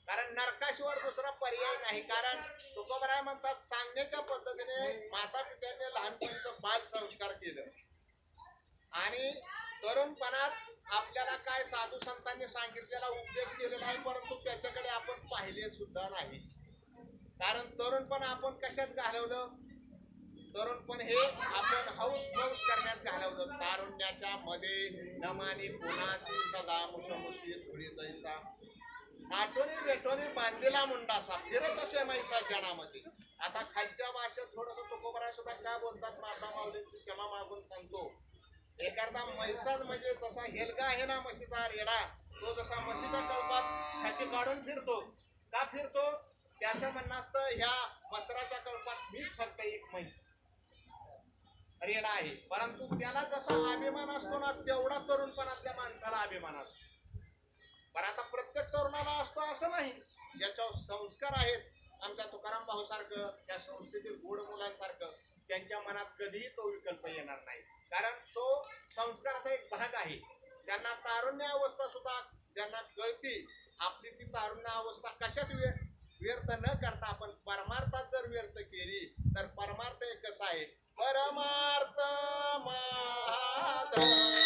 कारण नरकाशिवाय दुसरा पर्याय नाही. कारण तुकोबराय म्हणतात सांगण्याच्या पद्धतीने माता पित्याने लहानपणीचं बाल संस्कार केलं आणि तरुणपणात आपल्याला काय साधू संतांनी सांगितलेला उपदेश केलेला आहे परंतु त्याच्याकडे आपण पाहिले सुद्धा नाही. कारण तरुणपण आपण कशात घालवलं? तरुणपण हे आपण हौस मौस करण्यात घालवलं. तारुण्याच्या मध्ये नमानी पुनासी सदा मुसमुसी धुळी जैसा आठवणी वेठोनी बांधलेला मुंडासा फिरत असे मैसा जनामध्ये. आता खालच्या भाषेत थोडस तुकोबराय सुद्धा काय बोलतात माता माऊलींची क्षमा मागून सांगतो. एखादा म्हैसाच म्हणजे जसा हेलगा आहे ना म्हशीचा रेडा तो जसा म्हशीच्या कळपात छाती काढून फिरतो. का फिरतो? त्याचं म्हणणं असतं ह्या वस्त्राच्या कळपात मीच फक्त एक म्हैस रेडा आहे. परंतु त्याला जसा अभिमान असतो ना तेवढा तरुणपणातल्या माणसाला अभिमान असतो. पण आता प्रत्येक तरुणाला असतो असं नाही. ज्याच्यावर संस्कार आहेत आमच्या तुकाराम भाऊ सारखं त्या संस्थेतील गोड मुलांसारखं त्यांच्या मनात कधीही तो विकल्प येणार नाही. कारण तो संस्काराचा एक भाग आहे. त्यांना तारुण्य अवस्था सुद्धा ज्यांना कळती आपली ती तारुण्य अवस्था कशात व्यर्थ न करता आपण परमार्थात जर व्यर्थ केली तर परमार्थ एक कसा आहे परमार्थ महाधन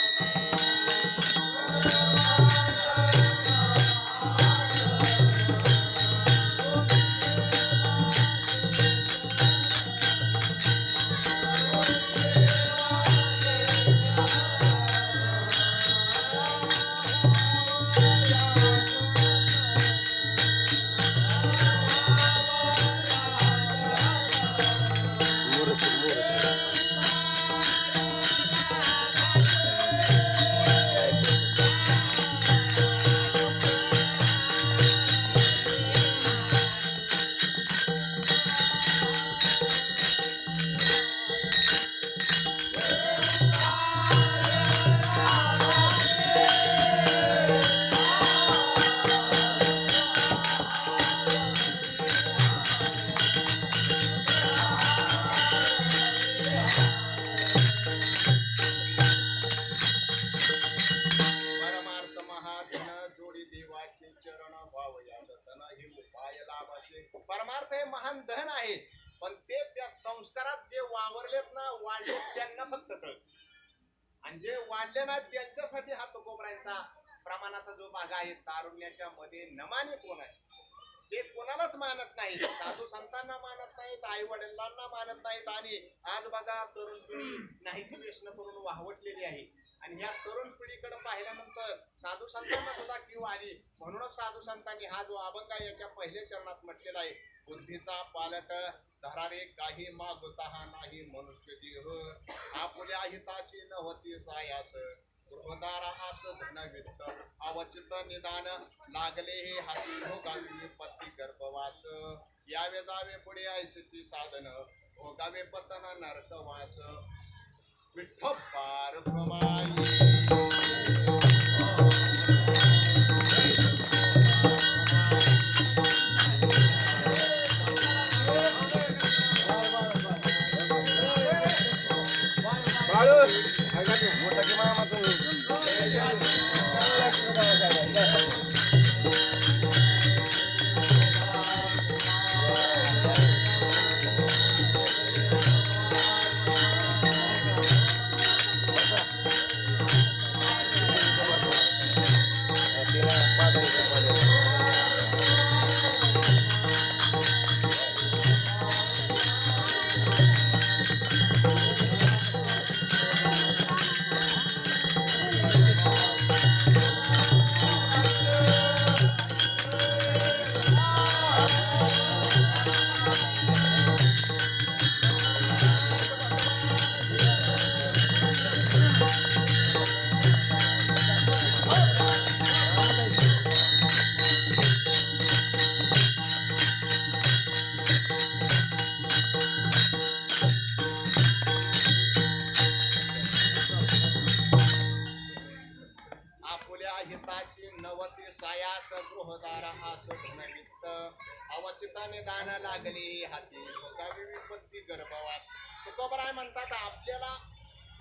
परमार्थ हे महान धन आहे. पण ते त्या संस्कारात जे वावरलेत ना वाढले त्यांना फक्त कळत आणि जे वाढले ना त्यांच्यासाठी हा तुकोबरायांचा प्रमाणाचा जो भाग आहे तारुण्याच्या मध्ये नमाने कोण आहे ते कोणालाच मानत नाहीत, साधू संतांना मानत नाहीत, आई वडिलांना मानत नाहीत. आणि आज बघा तरुण पिढी नाही ती व्यसन करून वाहवटलेली आहे. आणि ह्या तरुण पिढीकडे पाहिल्यानंतर साधू संतांना सुद्धा किंवा आली. म्हणूनच साधू संतांनी हा जो अभंग आहे याच्या पहिल्या चरणात म्हटलेला आहे, बुद्धीचा पालट धरारे काही मागता नाही मनुष्य जीव, आपुल्या हिताची नव्हती सायाच, गृहदारा आस धनवित्त, अवचित निदान लागले हे हाती भोगावी पती गर्भवास, यावे जावे पुढे ऐसीची साधन भोगावे पतन नरकवास, विठ्ठल भ्रमाई. आपुल्या हिताची नवती सायास गृहदारा आस धनवित्त, अवचिताने दान लागली हाती भोगावी विपत्ती गर्भवास. तुकोबराय म्हणतात आपल्याला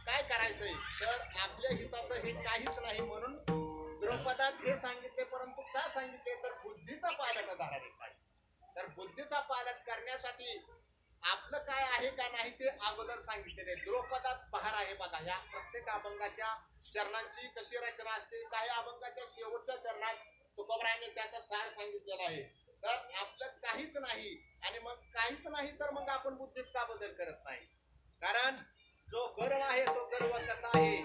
काय करायचंय तर आपल्या हिताचं हे काहीच नाही म्हणून द्रौपदात हे सांगितले. परंतु का सांगितले तर बुद्धीचा पालट धरावे पाहिजे. तर बुद्धीचा पालट करण्यासाठी आपलं काय आहे का नाही ते अगोदर सांगितलेले. द्रौपदात बहार आहे बघा. या प्रत्येक अभंगाच्या चरणांची कशी रचना असते. काही अभंगाच्या शेवटच्या चरणात तुकोबरायाने त्याचा सार सांगितलेला आहे. तर आपलं काहीच नाही आणि मग काहीच नाही तर मग आपण बुद्धीत का बदल करत नाही. कारण जो गर्व आहे तो गर्व कसा आहे.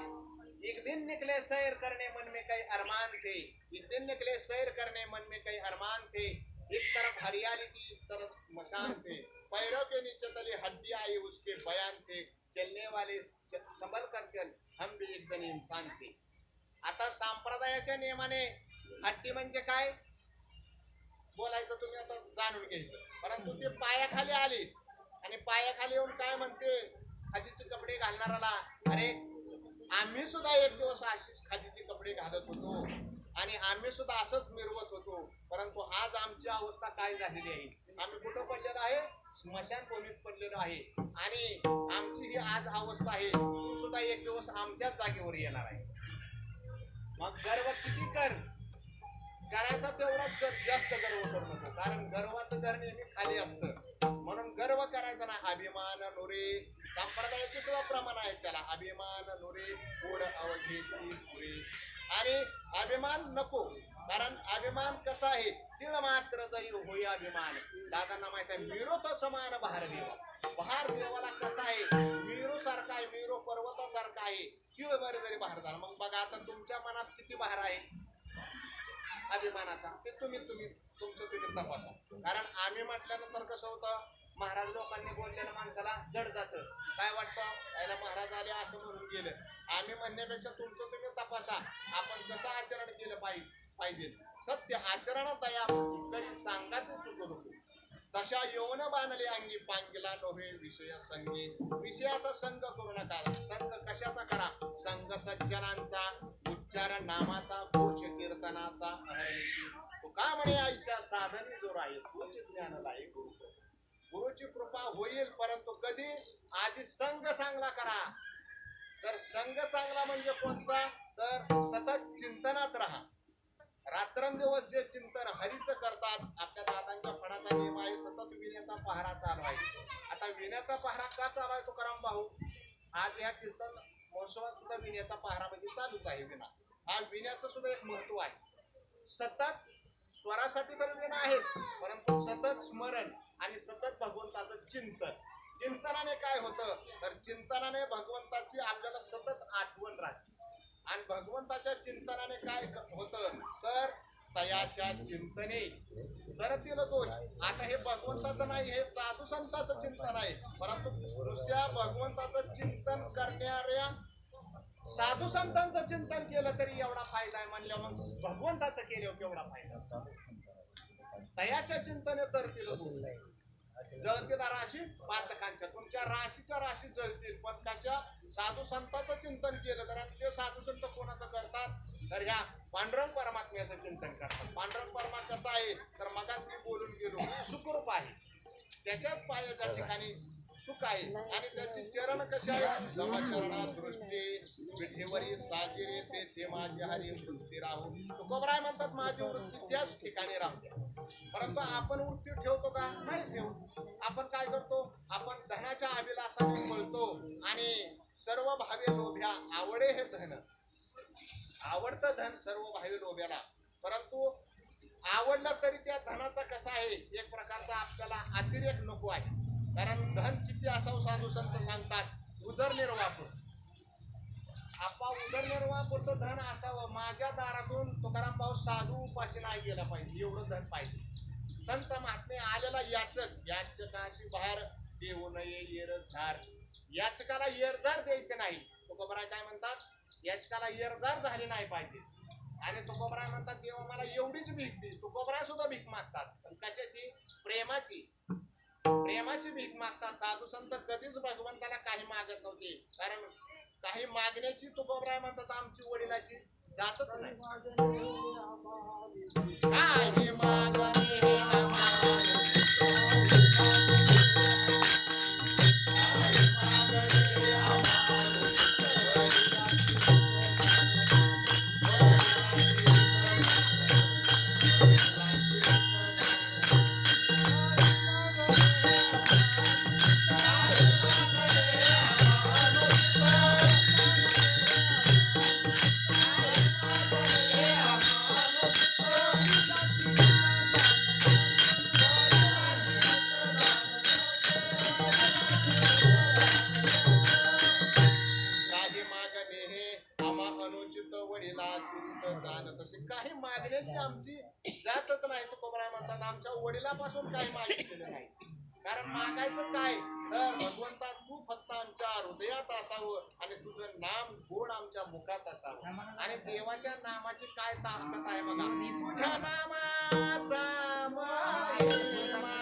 एक दिन निकले सैर करने मन में कई अरमान थे, एक दिन निकले सैर करने मन में कई अरमान थे, एक तरफ हरियाली थी एक तरफ मशान थे, पैरों के नीचे तले हड्डी आई उसके बयान थे, चलने वाले संभल कर चल हम भी एक दिन इंसान थे. आता संप्रदायाच्या नियमाने हड्डी म्हणजे काय बोलायचं तुम्ही आता जाणून घ्यायचं. परंतु ते पायाखाली आले आणि पायाखाली येऊन काय म्हणते खादीचे कपडे घालणाराला, अरे आम्ही सुद्धा एक दिवस अशीच खादीचे कपडे घालत होतो आणि आम्ही सुद्धा असंच मिरवत होतो. परंतु आज आमची अवस्था काय झालेली आहे. आम्ही कुठं पडलेलो आहे स्मशानभूमीत पडलेलो आहे आणि आमची ही आज अवस्था आहे. तू सुद्धा एक दिवस आमच्याच जागेवर येणार आहे. मग गर्व किती कर करायचा तेवढाच कर, जास्त गर्व करू नको. कारण गर्वाचं घर नेहमी खाली असतं. म्हणून गर्व करायचा नाही. अभिमान नोरे संप्रदायाचे सुद्धा प्रमाण आहे त्याला. अभिमान नोरे ओढ अवघेची पुरे. आणि अभिमान नको. कारण अभिमान कसा आहे तिळ मात्र जाईल होई अभिमान. दादांना माहित आहे मीरो तो समान बहार देवा. बहार देवाला कसा आहे मीरो सारखा आहे. मीरो पर्वतासारखा आहे. तिळभर जरी बहार झाला. मग बघा आता तुमच्या मनात किती बहार आहे अभिमानाचा ते तुमचं तुम्ही तपासा. कारण आम्ही म्हटल्यानंतर कसं होतं महाराज लोकांनी बोललेलं माणसाला जड जातं. काय वाटतं याला महाराज आले असं म्हणून गेलं. आम्ही म्हणण्यापेक्षा तुमचं तुम्ही तपासा आपण कसं आचरण केलं पाहिजे. सत्य आचरण दया कधी सांगा ते चुकू नको. तशा येऊन बांधले अंगी पांगिला नव्हे विषय संगी. विषयाचा संग करू नका. संग कशाचा करा संग सज्जनांचा उच्चार नामाचा घोष कीर्तनाचा तुका म्हणे आईच्या साधनी जोर आहे तोच ज्ञानाला आहे गुरु. गुरुची कृपा होईल परंतु कधी आधी संघ चांगला करा. तर संघ चांगला म्हणजे कोणता तर सतत चिंतनात राहा. रात्रंदिवस जे चिंतन हरीचं करतात. आपल्या दादांच्या फणाचा नियम आहे सतत विण्याचा पहारा चालू आहे. आता विण्याचा पहारा का चालू आहे तुकाराम भाऊ. आज ह्या कीर्तन महोत्सवात सुद्धा विण्याचा पहारा म्हणजे चालूच आहे. विणा हा विण्याचं सुद्धा एक महत्व आहे. सतत स्वरासाठी तर विण आहेत, परंतु सतत स्मरण आणि सतत भगवंताचं चिंतन. चिंतनाने काय होतं तर चिंतनाने भगवंताची आपल्याला सतत आठवण राहते. आणि भगवंताच्या चिंतनाने काय होतं तर तयाच्या चिंतने करतील दोष. आता हे भगवंताचं नाही, हे साधू संतांचं चिंतन आहे. परंतु नुसत्या भगवंताचं चिंतन करणाऱ्या साधू संतांचं चिंतन केलं तरी एवढा फायदा आहे म्हणल्या, मग भगवंताचं केल्यावर केवढा फायदा. तयाच्या चिंतने तरतील दोष. जळतील राशी पातकांच्या, तुमच्या राशीच्या राशी जळतील, पण त्याच्या साधू संतांचं चिंतन केलं तर. ते साधू संत कोणाचं करतात तर ह्या पांडुरंग परमात्म्याचं चिंतन करतात. पांडुरंग परमात्मा कसा आहे तर मगाच मी बोलून गेलो, सुखरूप आहे, त्याच्याच पायाच्या ठिकाणी सुख आहे. आणि त्याची चरण कशी आहे, समचरणात दृष्टी विठेवरी साजिरे ते माझी हरी वृत्ती राहू. तुकोबराय म्हणतात माझी वृत्ती त्याच ठिकाणी राहते. परंतु आपण वृत्ती ठेवतो का, नाही ठेवतो. आपण काय करतो, आपण धनाच्या अभिलाषाने पळतो आणि सर्व भावे लोभ्या आवडे हे धन. आवडतं धन सर्व भावे लोभ्याला, परंतु आवडलं तरी त्या धनाचा कसा आहे, एक प्रकारचा आपल्याला अतिरेक नको आहे. कारण धन किती असावं साधू संत सांगतात उदरनिर्वाह. आपा उदरनिर्वाहापुरतं धन असावं. माझ्या दारातून तुकाराम भाऊ साधू उपाशी नाही गेला पाहिजे, एवढं धन पाहिजे. संत महात्मे आलेला याचकाशी बाहेर देऊ नये येरझार. याचकाला येरझार द्यायचं नाही. तुकोबराय काय म्हणतात, याचकाला येरझार झाली नाही पाहिजे. आणि तुकोबराय म्हणतात देवा मला एवढीच भीक दे. तुकोबराय सुद्धा भीक मागतात, पण कशाची, प्रेमाची. प्रेमाची भीक मागतात. साधू संत कधीच भगवंताला काही मागत नव्हते, कारण काही मागण्याची तुकोबराय म्हणतात आमची वडिलाची जातच नाही. काही मागणे काही मागण्याची आमची जातच नाही. तुकोबराय म्हणतात आमच्या वडिलापासून काही मागितलेलं नाही. कारण मागायचं काय तर भगवंता तू फक्त आमच्या हृदयात असावं आणि तुझं नाम गोड आमच्या मुखात असावं. आणि देवाच्या नामाची काय ताकद आहे बघा, तुझ्या नामाचा महिमा.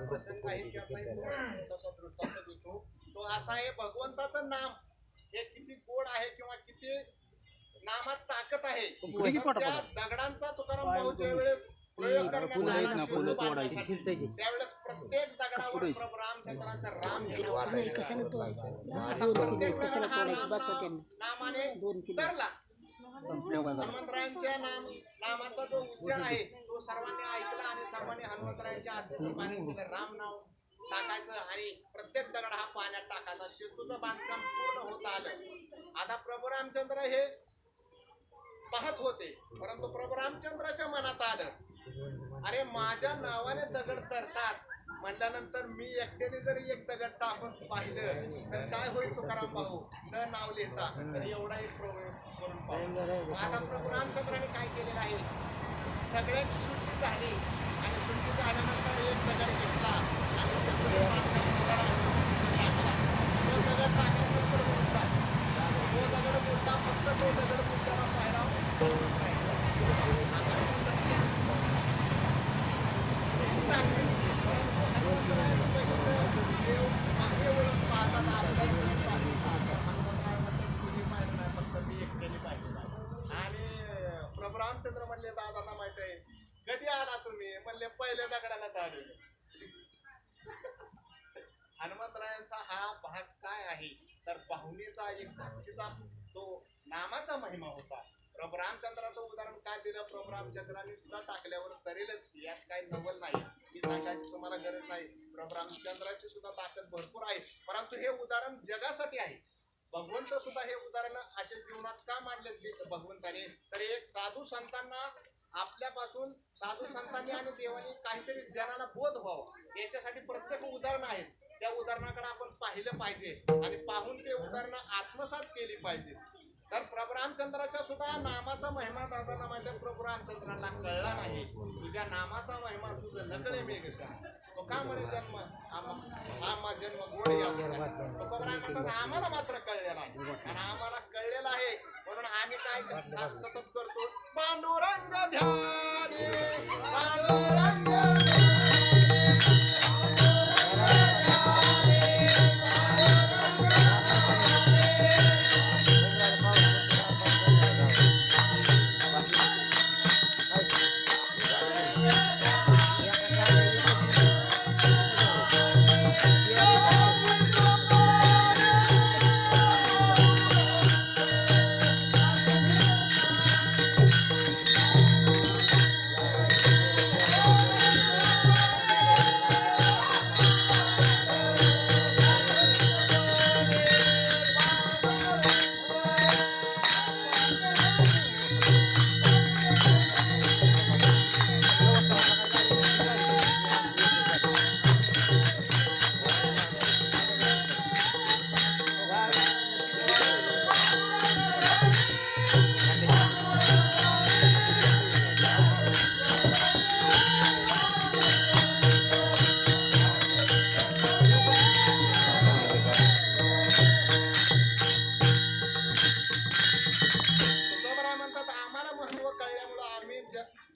प्रसंग आहे की आता तसा दृष्टांत देतो. तो असा आहे, भगवंताचं नाम हे किती गोड आहे किंवा किती नामात ताकद आहे. त्या दगडांचा तुकाराम भाऊ ज्या वेळेस प्रयोग करण्यात आला शिवलो बांधण्यासाठी, त्यावेळेस प्रत्येक दगडावर प्रभू रामचंद्राचा राम नामाने तरला. हनुमंतरायांच्या नामाचा जो उच्चार आहे तो सर्वांनी ऐकला आणि सर्वांनी हनुमंतरायांच्या हातून पाणी दिलं. राम नाव टाकायचं आणि प्रत्येक दगड हा पाण्यात टाकायचा. सेतूचं बांधकाम पूर्ण होत आलं. आता प्रभू रामचंद्र हे पाहत होते, परंतु प्रभू रामचंद्राच्या मनात आलं, अरे माझ्या नावाने दगड तरतात म्हटल्यानंतर मी एकट्याने जरी एक दगड टाकून पाहिलं तर काय होईल तुकाराम भाऊ, न नाव लिहिता तर एवढा एक प्रयोग करून पाहू. आता प्रभू रामचंद्राने काय केलेलं आहे, सगळ्यांची सुट्टी झाली आणि सुट्टी झाल्यानंतर एक दगड घेतला आणि सेतूचं बांधकाम टाकला. तो दगड टाकायचं बोलता, तो दगड बोलता, फक्त तो दगड बोलताना पाहिला आणि प्रभू रामचंद्र म्हणले दादांना माहित आहे, कधी आला तुम्ही? म्हणले पहिल्या दगडालाच आलो. हनुमंतरायांचा हा भाग काय आहे तर पाहुणीचा एक भक्तीचा तो नामाचा महिमा होता. प्रभू रामचंद्राचं उदाहरण काय दिलं, प्रभू रामचंद्रांनी सुद्धा टाकल्यावर तरेलच, यात काही नवल नाही, ही सांगायची तुम्हाला गरज नाही. प्रभू रामचंद्राची सुद्धा ताकद भरपूर आहे, परंतु हे उदाहरण जगासाठी आहे. भगवंत सुद्धा हे उदाहरण असे जीवनात का मांडले भगवंताने, तर एक साधू संतांना आपल्यापासून साधू संतांनी आणि देवानी काहीतरी जनाला बोध व्हावा याच्यासाठी प्रत्येक उदाहरण आहेत. त्या उदाहरणाकडे आपण पाहिलं पाहिजे आणि पाहून ते उदाहरणं आत्मसात केली पाहिजे. तर प्रभू रामचंद्राच्या सुद्धा नामाचा महिमा दादांना माझ्या प्रभू रामचंद्राला कळला नाही. तुझ्या नामाचा महिमा तुझं नकळे मेघ तो का म्हणे जन्म हा जन्म गोड या प्रभू रामचंद्र आम्हाला मात्र कळलेला आहे आणि आम्हाला कळलेला आहे म्हणून आम्ही काय सतत करतो, पांडुरंग ध्यानी पांडुरंग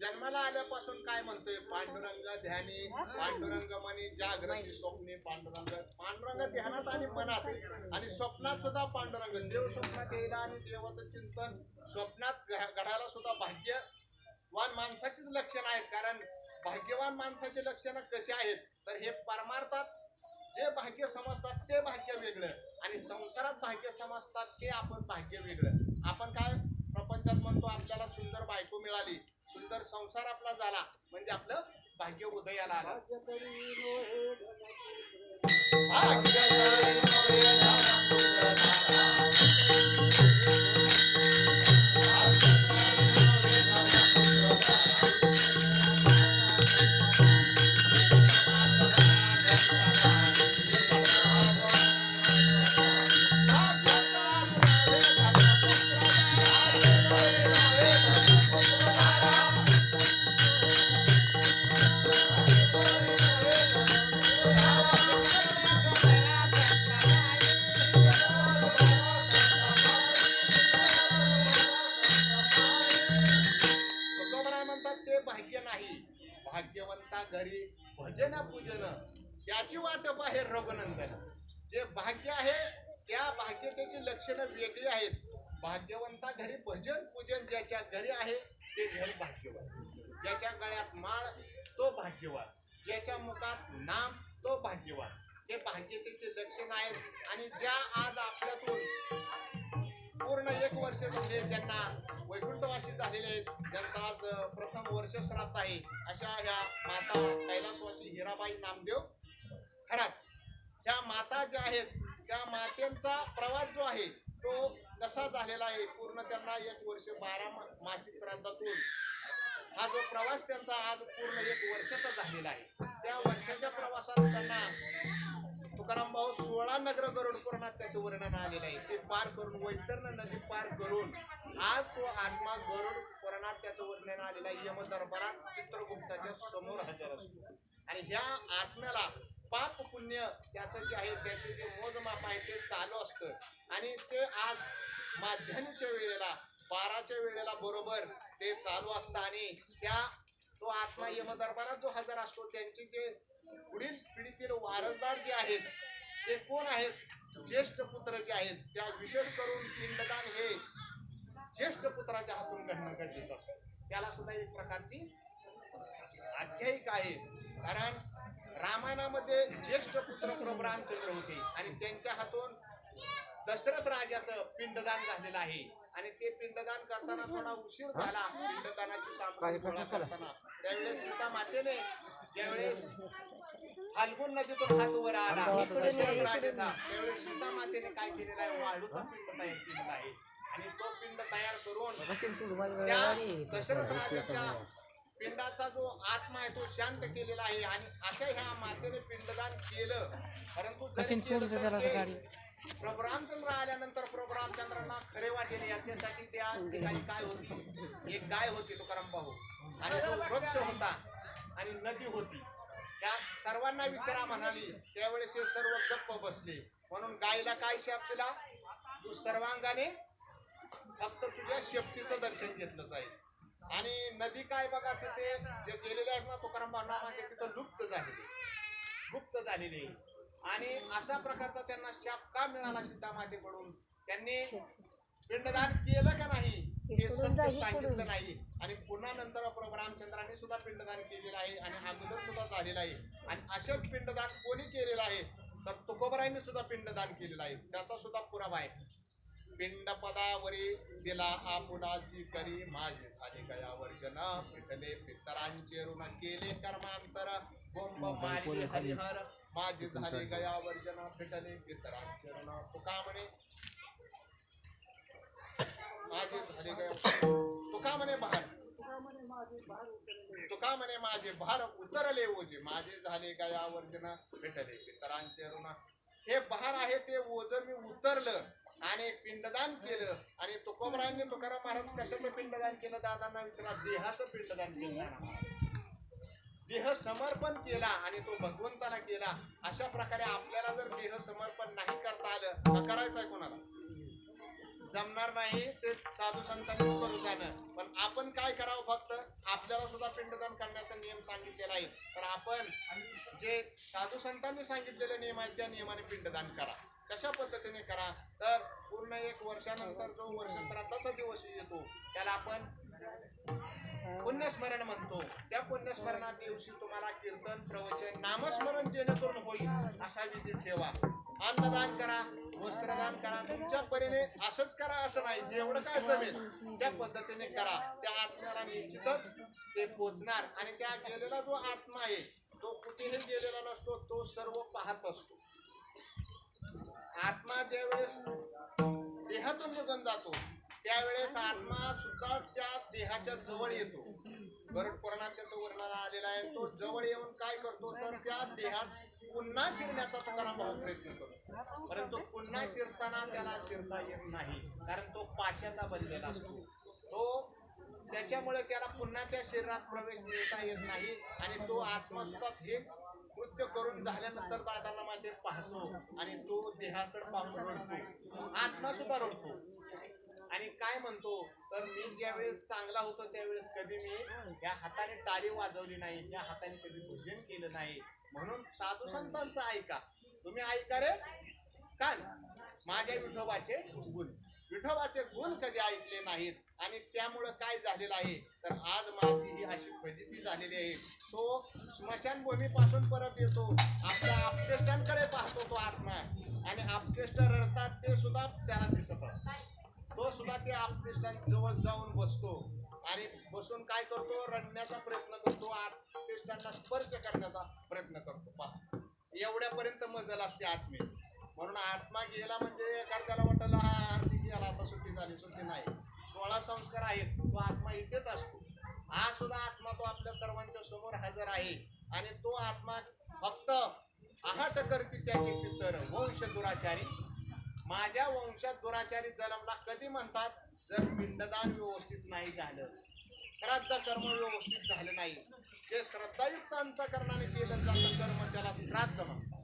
जन्माला आल्यापासून काय म्हणतोय, पांडुरंग ध्यानी पांडुरंग मनी जागृती स्वप्ने पांडुरंग. पांडुरंग ध्यानात आणि मनात आणि स्वप्नात सुद्धा पांडुरंग. देव स्वप्नात येईल आणि देवाचं चिंतन स्वप्नात घडायला सुद्धा भाग्यवान माणसाचीच लक्षणं आहेत. कारण भाग्यवान माणसाची लक्षणं कशी आहेत तर हे परमार्थात जे भाग्य समजतात ते भाग्य वेगळं आणि संसारात भाग्य समजतात ते आपण भाग्य वेगळं. आपण काय प्रपंचात म्हणतो आपल्याला सुंदर बायको मिळाली, सुंदर संसार आपला झाला म्हणजे आपलं भाग्य उदयाला आलं. भाग्यवंता घरी भजन पूजन त्याची वाट बाहेर रघुनंदन. जे भाग्य आहे त्या भाग्यतेची लक्षणं वेगळी आहेत. भाग्यवंता घरी भजन पूजन ज्याच्या घरी आहे ते घर भाग्यवान. ज्याच्या गळ्यात माळ तो भाग्यवान, ज्याच्या मुखात नाम तो भाग्यवान. हे भाग्यतेचे लक्षण आहेत आणि ज्या आज आपल्यातून पूर्ण 1 वर्ष झाले ज्यांना वैकुंठवासी झालेले आहेत, ज्यांचा आज प्रथम वर्ष श्राद्ध आहे, अशा ह्या माता कैलासवासी हिराबाई नामदेव खरात ह्या माता ज्या आहेत, त्या मातेंचा प्रवास जो आहे तो कसा झालेला आहे. पूर्ण त्यांना 1 वर्ष 12 मासिक श्राद्धातून हा जो प्रवास त्यांचा आज पूर्ण 1 वर्षाचा झालेला आहे. त्या वर्षाच्या प्रवासात त्यांना तुकाराम भाऊ 16 नगर गरुड पुराणात त्याचं वर्णन आलेलं आहे. ते पार करून वैतरण नदी पार करून आज तो आत्मा गरुड पुराणात त्याचं वर्णन आलेलं आहे. यम दरबारात चित्रगुप्ताच्या समोर हजर असतो आणि ह्या आत्म्याला पाप पुण्य त्याचं जे आहे त्याचे जे मोजमाप आहे ते चालू असतं आणि ते आज माध्यान्हीच्या वेळेला 12च्या वेळेला बरोबर ते चालू असतं आणि त्या तो आत्मा यमदरबारात जो हजर असतो त्यांचे जे पुढील पिढीतील वारसदार जे आहेत ते कोण आहेत, ज्येष्ठ पुत्र जे आहेत, त्या विशेष करून पिंडदान हे ज्येष्ठ पुत्राच्या हातून घडणं गरजेचं असतं. त्याला सुद्धा एक प्रकारची आख्यायिका आहे. कारण रामायणामध्ये ज्येष्ठ पुत्र प्रभू रामचंद्र होते आणि त्यांच्या हातून दशरथ राजाचं पिंडदान झालेलं आहे आणि ते पिंडदान करताना थोडा उशीर झाला. पिंडदानाची सामग्री गोळा करताना त्यावेळेस सीता मातेने ज्यावेळेस फाल्गुन नदीतून हात वर आला दशरथ राजाचा, त्यावेळेस सीता मातेने काय केलेलं आहे, वाळूचा पिंड तयार केलेला आहे आणि तो पिंड तयार करून त्या दशरथ राजाच्या पिंडाचा जो आत्मा आहे तो शांत केलेला आहे आणि अशा ह्या मातेने पिंडदान केलं. परंतु प्रभू रामचंद्र आल्यानंतर प्रभू रामचंद्रांना खरे वाटेल याच्यासाठी त्या ठिकाणी काय होती, एक गाय होती तुकाराम भाऊ आणि तो वृक्ष होता आणि नदी होती. त्या सर्वांना विचारा म्हणाली. त्यावेळेस हे सर्व गप्प बसले. म्हणून गायला काय शाप दिला, तू सर्वांगाने फक्त तुझ्या शेपटीचं दर्शन घेतलं जाईल. आणि नदी काय बघा तिथे जे गेलेले आहेत ना तुकाराम भाऊ नामाचे तिथं गुप्त झालेले आणि अशा प्रकारचा त्यांना शाप का मिळाला सीता मातेकडून, त्यांनी पिंडदान केलं का नाही हे सत्य सांगितलं नाही. आणि पुन्हा नंतर प्रभू रामचंद्रांनी सुद्धा पिंडदान केलेलं आहे आणि अगोदर सुद्धा झालेलं आहे. आणि असेच पिंडदान कोणी केलेलं आहे तर तुकोबरायांनी सुद्धा पिंडदान केलेलं आहे. त्याचा सुद्धा पुरावा आहे. पिंड पदावरी दिला आपुनाची करी, माझे झाले गयावर जन पिठले पितरांचे ऋण केले कर्मांतर, बोंब मारले हरिहर माझे झाले गयावर जन पिठले पितरांचे ऋण. तुका म्हणे माझे झाले गया, तुका म्हणे बहार, तुका म्हणे माझे भार उतरले ओझे, माझे झाले गयावर जन पिठले पितरांचे ऋण. हे बहार आहे ते ओझ मी उतरलं आणि पिंडदान केलं. आणि तुकोबरायांनी तुकाराम महाराज कशाचं पिंडदान केलं, दादांना विचारा, देहाचं पिंडदान केलं, देह समर्पण केला आणि तो भगवंताला केला. अशा प्रकारे आपल्याला जर देह समर्पण नाही करता आलं तर करायचंय कोणाला, जमणार नाही. ते साधू संतांनीच करू जाणं. पण आपण काय करावं, फक्त आपल्याला सुद्धा पिंडदान करण्याचा नियम सांगितलेला आहे. तर आपण जे साधू संतांनी सांगितलेले नियम आहेत त्या नियमाने पिंडदान करा. कशा पद्धतीने करा तर पूर्ण 1 वर्षानंतर जो वर्ष श्राद्धाचा दिवस येतो त्याला आपण पुण्यस्मरण म्हणतो. त्या पुण्यस्मरणाच्या दिवशी तुम्हाला कीर्तन प्रवचन नामस्मरण जेणेकरून होईल असा विधी ठेवा. अन्नदान करा, वस्त्रदान करा, तुमच्या परीने असंच करा असं नाही, जेवढं काय जमेल त्या पद्धतीने करा. त्या आत्म्याला निश्चितच ते पोचणार आणि त्या गेलेला जो आत्मा आहे तो कुठेही गेलेला नसतो, तो सर्व पाहत असतो. आत्मा ज्यावेळेस देहातून निघून जातो त्यावेळेस आत्मा सुद्धा त्या देहाच्या जवळ येतो. गरुड पुराणात त्याचं वर्णन आलेलं आहे. तो जवळ येऊन काय करतो तर त्या देहात पुन्हा शिरण्याचा तुकाराम भाऊ प्रयत्न करतो. परंतु पुन्हा शिरताना त्याला शिरता येत नाही, कारण तो पाशाचा बनलेला असतो. तो त्याच्यामुळे त्याला पुन्हा त्या शरीरात प्रवेश देता येत नाही आणि तो आत्मा सुद्धा हे कृत्य करून झाल्यानंतर दादांना माते पाहतो आणि तो देहाकडे पाहून रडतो, आत्मा सुद्धा रडतो आणि काय म्हणतो तर मी ज्यावेळेस चांगला होतो त्यावेळेस कधी मी या हाताने टाळी वाजवली नाही, या हाताने कधी पूजन केलं नाही. म्हणून साधू संतांचं ऐका, तुम्ही ऐका रे कान माझ्या विठोबाचे गुण, विठोबाचे गुण कधी ऐकले नाहीत आणि त्यामुळं काय झालेलं आहे तर आज माझी ही अशी फजिती झालेली आहे. तो स्मशानभूमीपासून परत येतो, आपल्या आपतेष्टांकडे पाहतो तो आत्मा आणि आपतेष्ट रडतात ते सुद्धा त्याला दिसत असतात. तो सुद्धा त्या आपटिस्टांजवळ जाऊन बसतो आणि बसून काय करतो, रडण्याचा प्रयत्न करतो, आपटिस्टांना स्पर्श करण्याचा प्रयत्न करतो. पहा, एवढ्यापर्यंत मजल असते आत्मेची. म्हणून आत्मा गेला म्हणजे एखाद्याला वाटलं हा ती गेला आता सुट्टी झाली, सुट्टी नाही. 16 संस्कार आहेत, तो आत्मा इथेच असतो. हा सुद्धा आत्मा तो आपल्या सर्वांच्या समोर हजर आहे आणि तो आत्मा फक्त आहाट करते त्याचे पितर वंश दुराचारी. माझ्या वंशात दुराचारी जन्मला कधी म्हणतात, जर पिंडदान व्यवस्थित नाही झालं, श्राद्ध कर्म व्यवस्थित झालं नाही. जे श्रद्धायुक्त अंतःकरणाने केलं जातं कर्म त्याला श्राद्ध म्हणतात.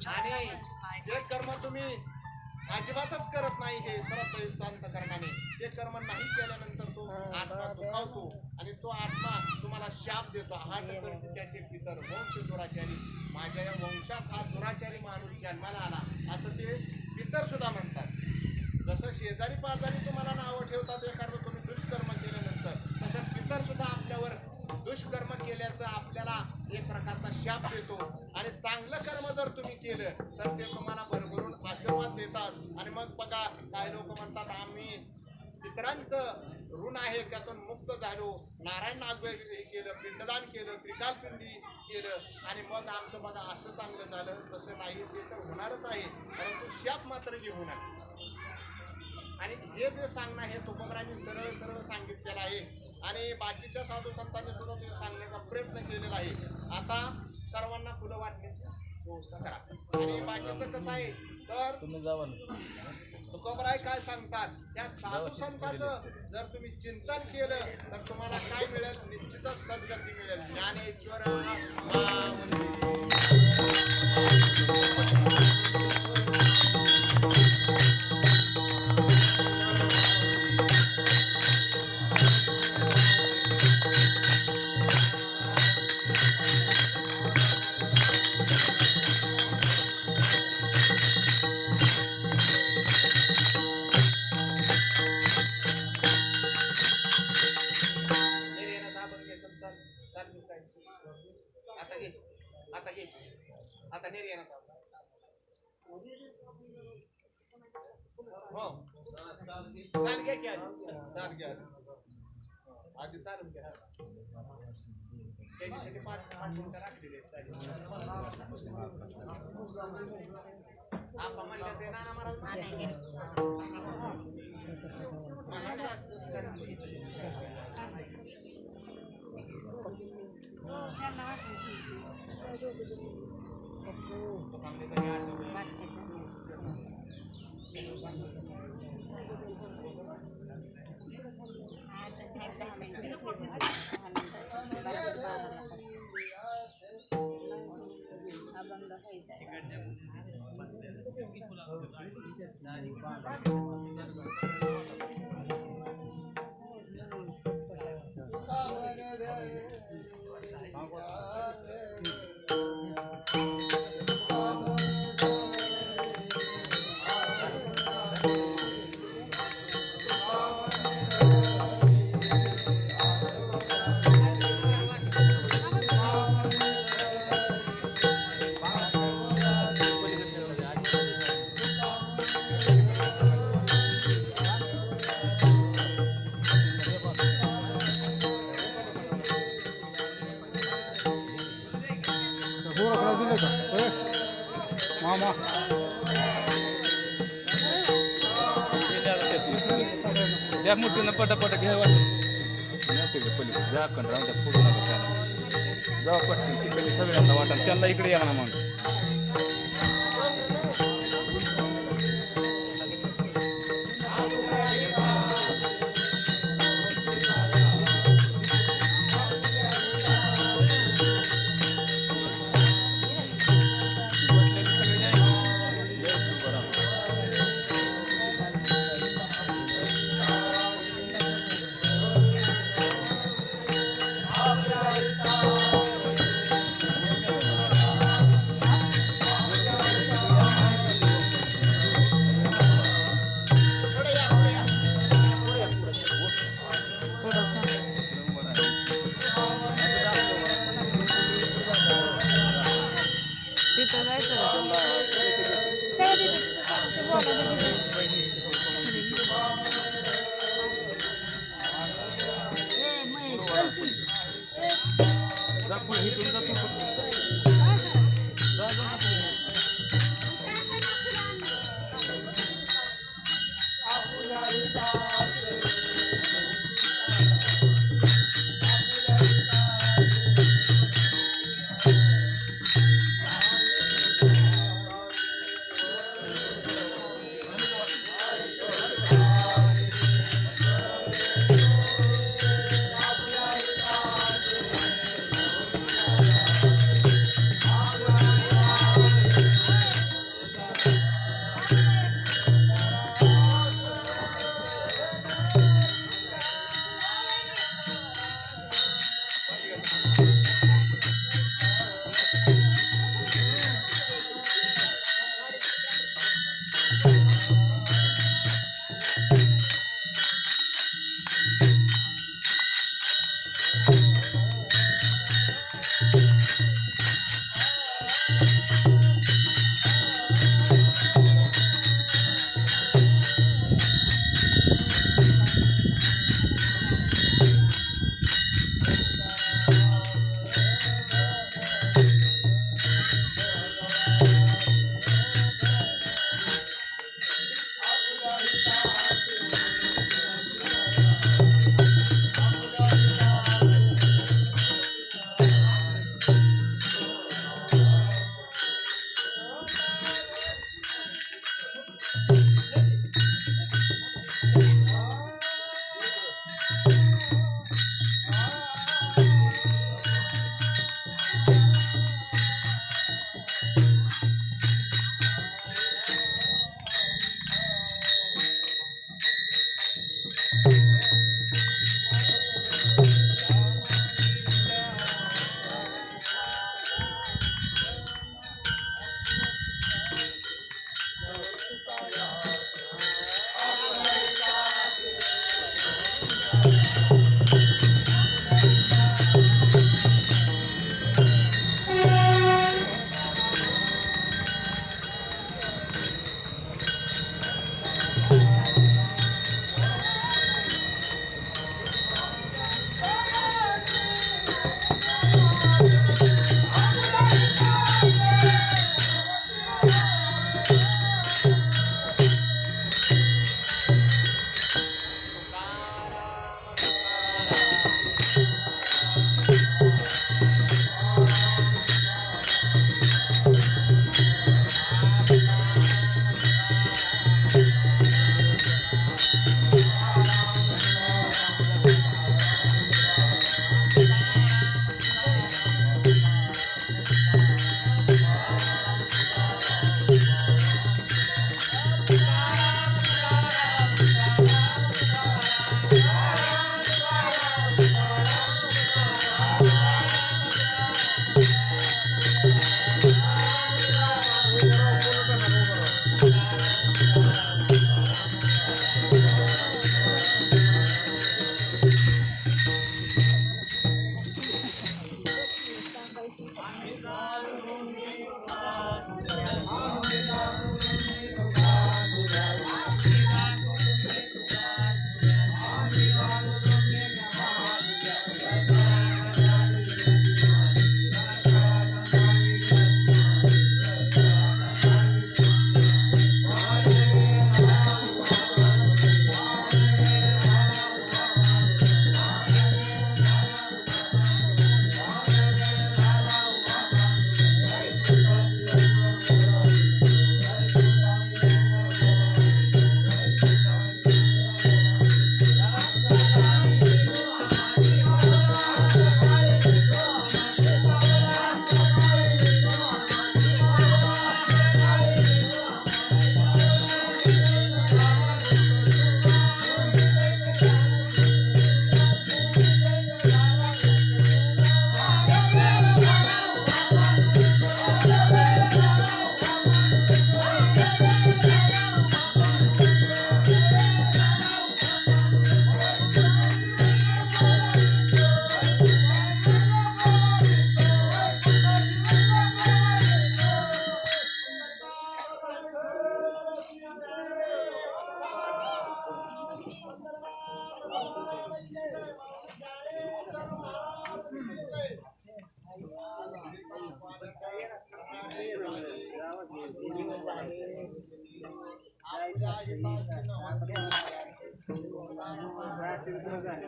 आणि जे कर्म तुम्ही अजिबातच करत नाही हे श्रद्धायुक्त अंतःकरणाने, ते कर्म नाही केल्यानंतर तो आत्मा दुखावतो आणि तो आत्मा तुम्हाला शाप देतो. आहाट करते त्याचे पितर वंश दुराचारी. माझ्या या वंशात हा दुराचारी माणूस जन्माला आला असं ते पितर सुद्धा म्हणतात. जसं शेजारी पाजारी तुम्हाला नावं ठेवतात एखादं तुम्ही दुष्कर्म केल्यानंतर, तसं पितर सुद्धा आपल्यावर दुष्कर्म केल्याचं आपल्याला एक प्रकारचा शाप देतो. आणि चांगलं कर्म जर तुम्ही केलं तर ते तुम्हाला भरभरून आशीर्वाद देतात. आणि मग बघा, काही लोक म्हणतात आम्ही पितरांचं ऋण आहे त्यातून मुक्त झालो, नारायण नागवेळ केलं, पिंडदान केलं, त्रिकालपिंडी केलं आणि मग आमचं बघा असं चांगलं झालं. तसं नाही, ते तर होणारच आहे, परंतु शाप मात्र घेऊ नका. आणि हे जे सांगणं हे तुकोबरांनी सरळ सरळ सांगितलेलं आहे आणि बाकीच्या साधू संतांनी सुद्धा ते सांगण्याचा प्रयत्न केलेला आहे. आता सर्वांना फुलं वाटण्याची व्यवस्था करा. आणि बाकीचं कसं आहे तर तुकोबराय काय सांगतात, त्या साधू संतांचं जर तुम्ही चिंतन केलं तर तुम्हाला काय मिळेल, निश्चितच सद्गती मिळेल. ज्ञानेश्वर आता निर्यात हो चाल घ्या की चाल घ्या आधी चालून घ्या. त्याच्यासाठी 5 मिनिटं राखलेली आपण म्हणलं ते नाना महाराज त्या मूर्तीनं पटापट घ्यावं पलीकडे झाकण राहून त्या फोडू नका त्याला जाऊ पटकन तिकडे सगळ्यांना वाटा त्यांना इकडे या ना मग जा पुढे इथून जा तू पुढे. जा जा जा पुढे.